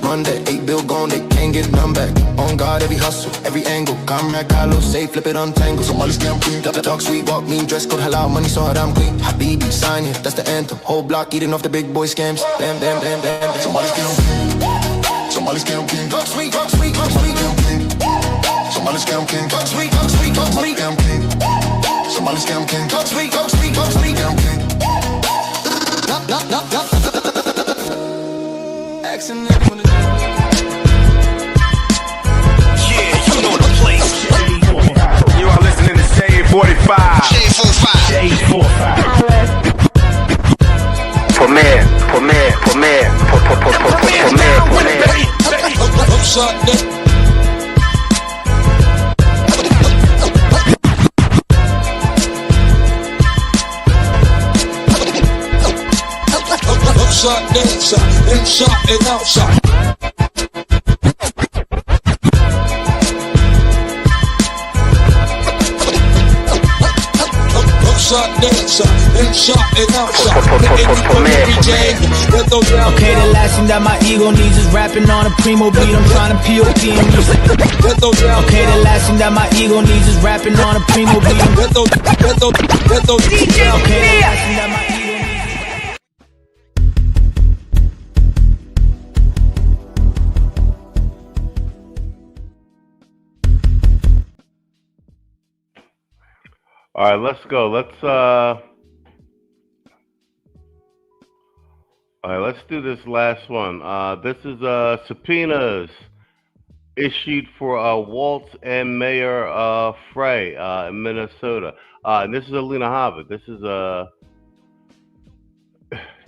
run that 8 bill gone, they can't get none back. On guard, every hustle, every angle. Comrade Carlos, say flip it untangle. Somebody's scam queen. Talk sweet, walk mean, dress code halal, money so hard I'm clean. Habibi, sign here, that's the anthem. Whole block eating off the big boy scams. Damn, damn, damn, damn. Somebody's scam king. Somebody's scam king. Talk sweet, talk sweet, talk sweet. Somebody's scam king. Talk sweet, talk sweet, talk sweet. Scam king. Somebody's scam king. Talk sweet, talk sweet, talk sweet. Scam king. Accent everyone. Yeah, you know the place. You are listening to Shade 45. Shade 45. Shade 45. Premier. Upside down. Upside down, inside and outside. Inside and outside. Okay, the last thing that my ego needs is rapping on a primo beat. I'm trying to POP in music. Okay, the last thing that my ego needs is rapping on a primo beat. Okay, the last thing that my ego needs. All right, let's go. Let's do this last one. This is subpoenas issued for Waltz and Mayor Frey in Minnesota. And this is Alina Habba. This is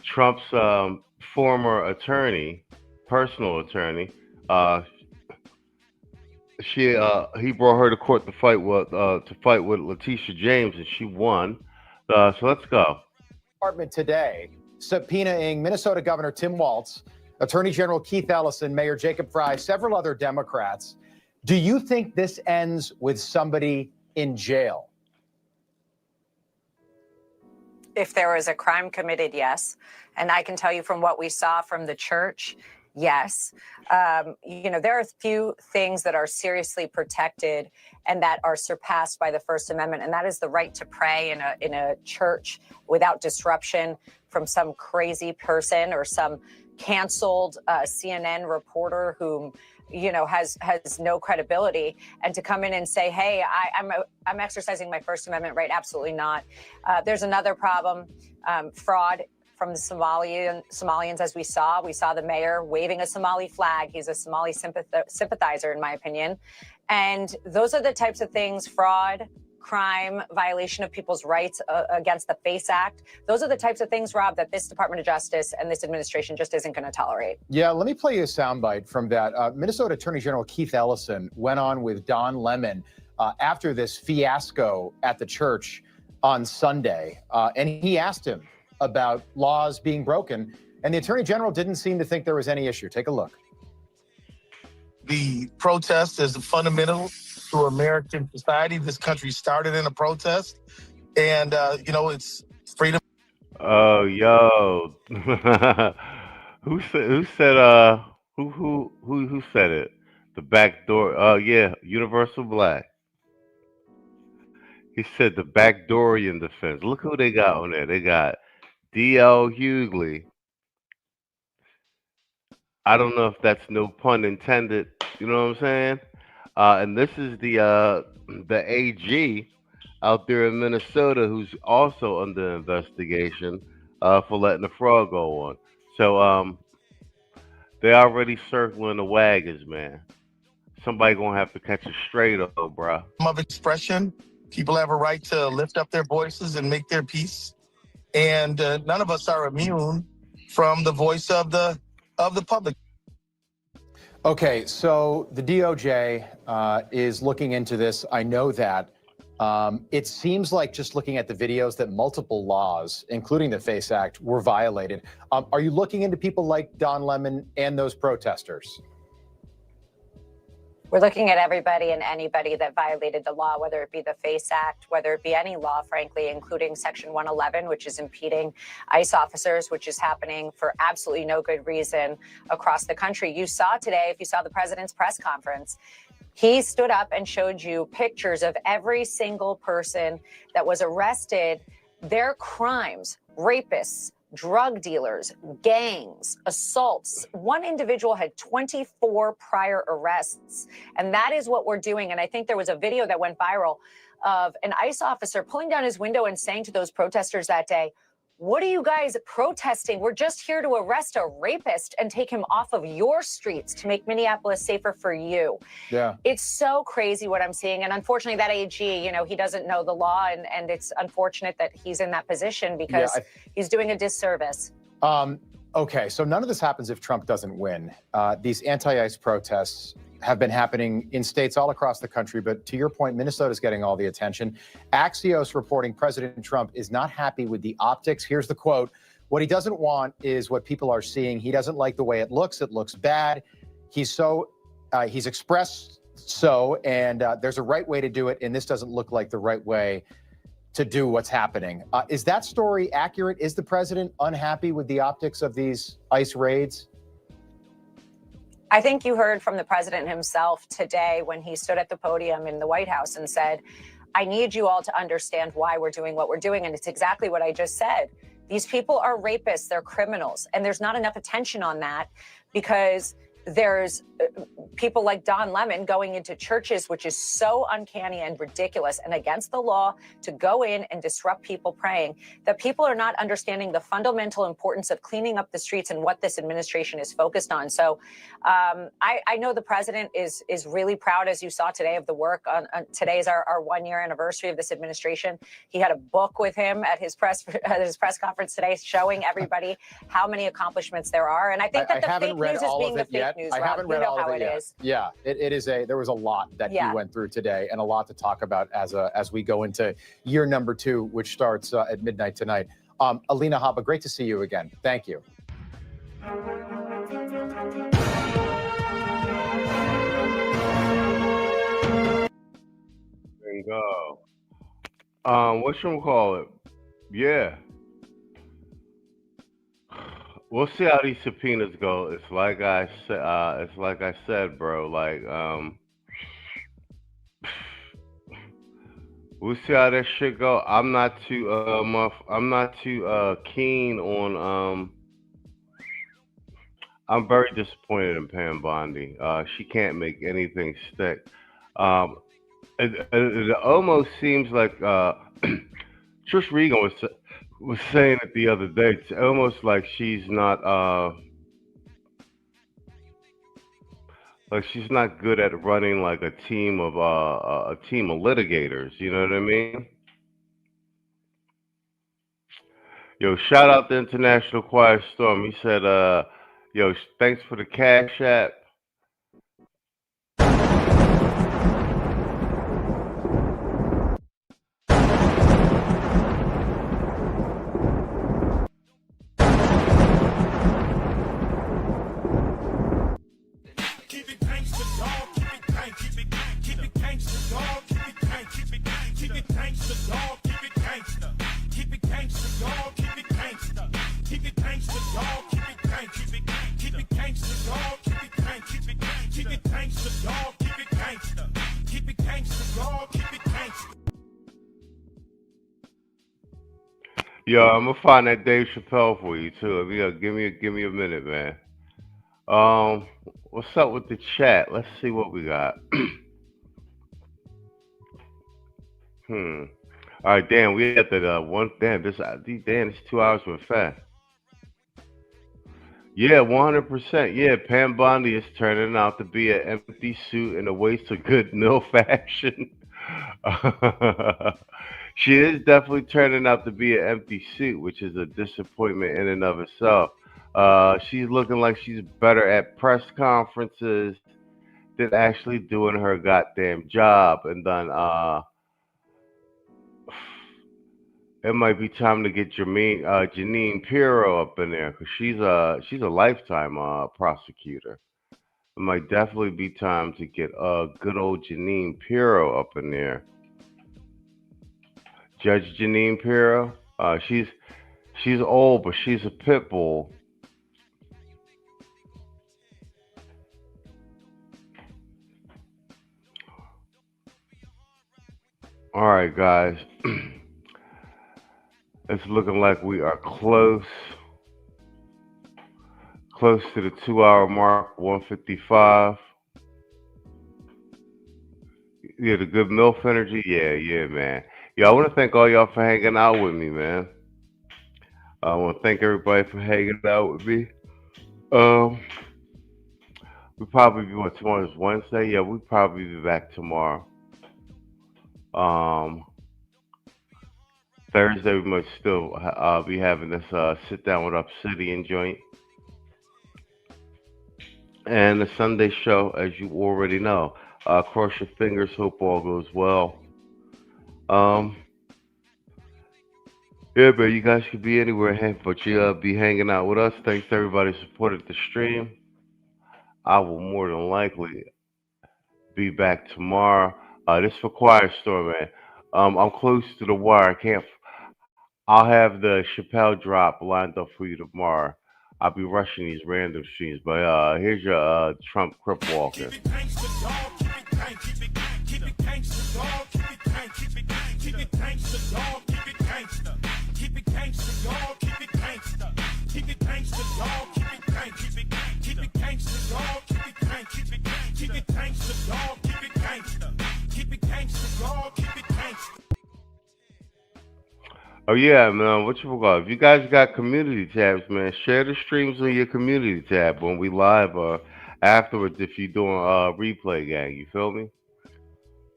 Trump's former attorney, personal attorney. He brought her to court to fight with Letitia James, and she won. So let's go. Department today subpoenaing Minnesota Governor Tim Waltz, Attorney General Keith Ellison, Mayor Jacob Frey, several other Democrats. Do you think this ends with somebody in jail? If there was a crime committed, yes. And I can tell you from what we saw from the church, yes. There are few things that are seriously protected and that are surpassed by the First Amendment, and that is the right to pray in a church without disruption from some crazy person or some canceled CNN reporter whom has no credibility, and to come in and say, hey, I'm exercising my First Amendment right. Absolutely not. There's another problem, fraud from the Somalians, as we saw the mayor waving a Somali flag. He's a Somali sympathizer, in my opinion. And those are the types of things, fraud, crime, violation of people's rights against the FACE Act. Those are the types of things, Rob, that this Department of Justice and this administration just isn't going to tolerate. Yeah, let me play you a soundbite from that. Minnesota Attorney General Keith Ellison went on with Don Lemon after this fiasco at the church on Sunday, and he asked him about laws being broken, and the Attorney General didn't seem to think there was any issue. Take a look. The protest is fundamental to American society. This country started in a protest, and it's freedom. Oh, yo, who said it? The back door. Oh yeah, Universal Black. He said the backdoorian defense. Look who they got on there. They got D.L. Hughley. I don't know if that's no pun intended. You know what I'm saying? And this is the AG out there in Minnesota, who's also under investigation for letting the fraud go on. So they already circling the wagons, man. Somebody gonna have to catch a straight up, bro. Of expression, people have a right to lift up their voices and make their peace, and none of us are immune from the voice of the public. Okay, so the DOJ is looking into this. I know that. It seems like just looking at the videos that multiple laws, including the FACE Act, were violated. Are you looking into people like Don Lemon and those protesters? We're looking at everybody and anybody that violated the law, whether it be the FACE Act, whether it be any law, frankly, including Section 111, which is impeding ICE officers, which is happening for absolutely no good reason across the country. You saw today, if you saw the president's press conference, he stood up and showed you pictures of every single person that was arrested, their crimes, rapists, drug dealers, gangs, assaults. One individual had 24 prior arrests. And that is what we're doing. And I think there was a video that went viral of an ICE officer pulling down his window and saying to those protesters that day, "What are you guys protesting? We're just here to arrest a rapist and take him off of your streets to make Minneapolis safer for you." Yeah. It's so crazy what I'm seeing. And unfortunately, that AG, he doesn't know the law. And it's unfortunate that he's in that position because he's doing a disservice. Okay, so none of this happens if Trump doesn't win. These anti-ICE protests have been happening in states all across the country. But to your point, Minnesota's getting all the attention. Axios reporting President Trump is not happy with the optics. Here's the quote. What he doesn't want is what people are seeing. He doesn't like the way it looks. It looks bad. He's expressed so, and there's a right way to do it. And this doesn't look like the right way to do what's happening. Is that story accurate? Is the president unhappy with the optics of these ICE raids? I think you heard from the president himself today when he stood at the podium in the White House and said, "I need you all to understand why we're doing what we're doing." And it's exactly what I just said. These people are rapists, they're criminals, and there's not enough attention on that because there's people like Don Lemon going into churches, which is so uncanny and ridiculous and against the law to go in and disrupt people praying, that people are not understanding the fundamental importance of cleaning up the streets and what this administration is focused on. So I know the president is really proud, as you saw today, of the work. Today is our 1-year anniversary of this administration. He had a book with him at his press conference today showing everybody how many accomplishments there are. And I think that the fake news is being the fake news. I haven't read all of it yet. Yeah, it is there was a lot that he went through today and a lot to talk about as we go into year number 2, which starts at midnight tonight. Alina Habba, great to see you again. Thank you. Bingo. Whatchamacallit? Yeah. We'll see how these subpoenas go. It's like I said, bro. Like, we'll see how that shit go. I'm not too keen on. I'm very disappointed in Pam Bondi. She can't make anything stick. It almost seems like Trish Regan was saying it the other day. It's almost like she's not good at running like a team of litigators. You know what I mean? Yo, shout out to International Quiet Storm. He said, yo, thanks for the Cash App. Yo, I'm gonna find that Dave Chappelle for you too. Give me a minute, man. What's up with the chat? Let's see what we got. All right, damn, we had that one. Damn, this 2 hours went fast. Yeah, 100%. Yeah, Pam Bondi is turning out to be an empty suit in a waste of good mill fashion. She is definitely turning out to be an empty suit, which is a disappointment in and of itself. She's looking like she's better at press conferences than actually doing her goddamn job. And then it might be time to get Janine Pirro up in there because she's a lifetime prosecutor. It might definitely be time to get good old Janine Pirro up in there. Judge Janine Pirro, she's old, but she's a pit bull. All right, guys. It's looking like we are close to the 2-hour mark, 1:55. Yeah, the good MILF energy. Yeah, man. Yeah, I want to thank all y'all for hanging out with me, man. I want to thank everybody for hanging out with me. We'll probably be, tomorrow's Wednesday? Yeah, we'll probably be back tomorrow. Thursday we might still be having this sit down with Obsidian joint. And the Sunday show, as you already know. Cross your fingers, hope all goes well. Yeah, but you guys could be anywhere, but you be hanging out with us. Thanks to everybody who supported the stream. I will more than likely be back tomorrow. This for Quiet Storm, man. I'm close to the wire. I'll have the Chappelle drop lined up for you tomorrow. I'll be rushing these random streams, but here's your Trump crip walking. Oh yeah, man. What you forgot? If you guys got community tabs, man, share the streams on your community tab when we live or afterwards if you're doing replay, gang. You feel me?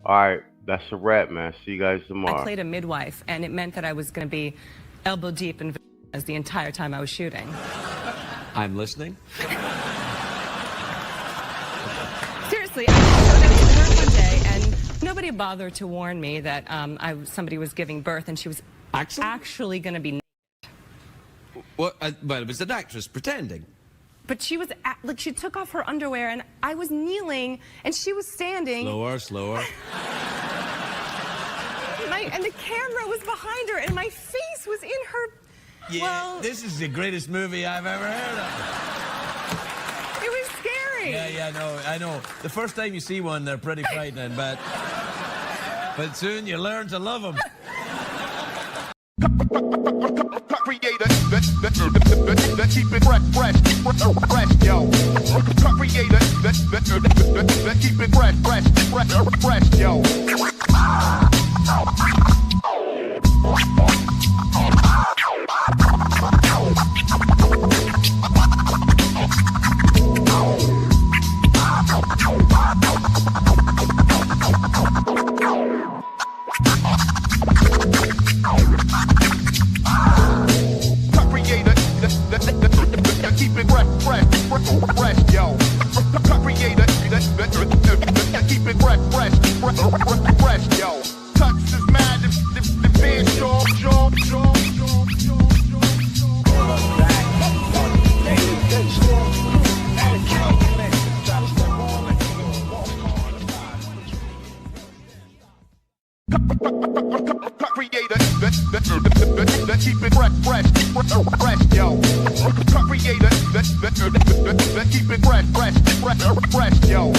All right, that's a wrap, man. See you guys tomorrow. I played a midwife, and it meant that I was going to be elbow deep in as the entire time I was shooting. I'm listening. Seriously, I was to work one day, and nobody bothered to warn me that somebody was giving birth, and she was actually going to be naked. What? Well, it was an actress pretending. But she was, like, she took off her underwear, and I was kneeling, and she was standing. Slower. And the camera was behind her, and my face was in her. Yeah, well, this is the greatest movie I've ever heard of. It was scary. Yeah, no, I know. The first time you see one, they're pretty frightening, but soon you learn to love them. Creator, let's keep it fresh, yo. Creator, let's keep it fresh, yo. Keep it fresh, yo. Creator, keep it fresh, yo. Touch is mad, the band sure. Creator, let's keep it fresh, yo. Creator, let's keep it fresh, yo.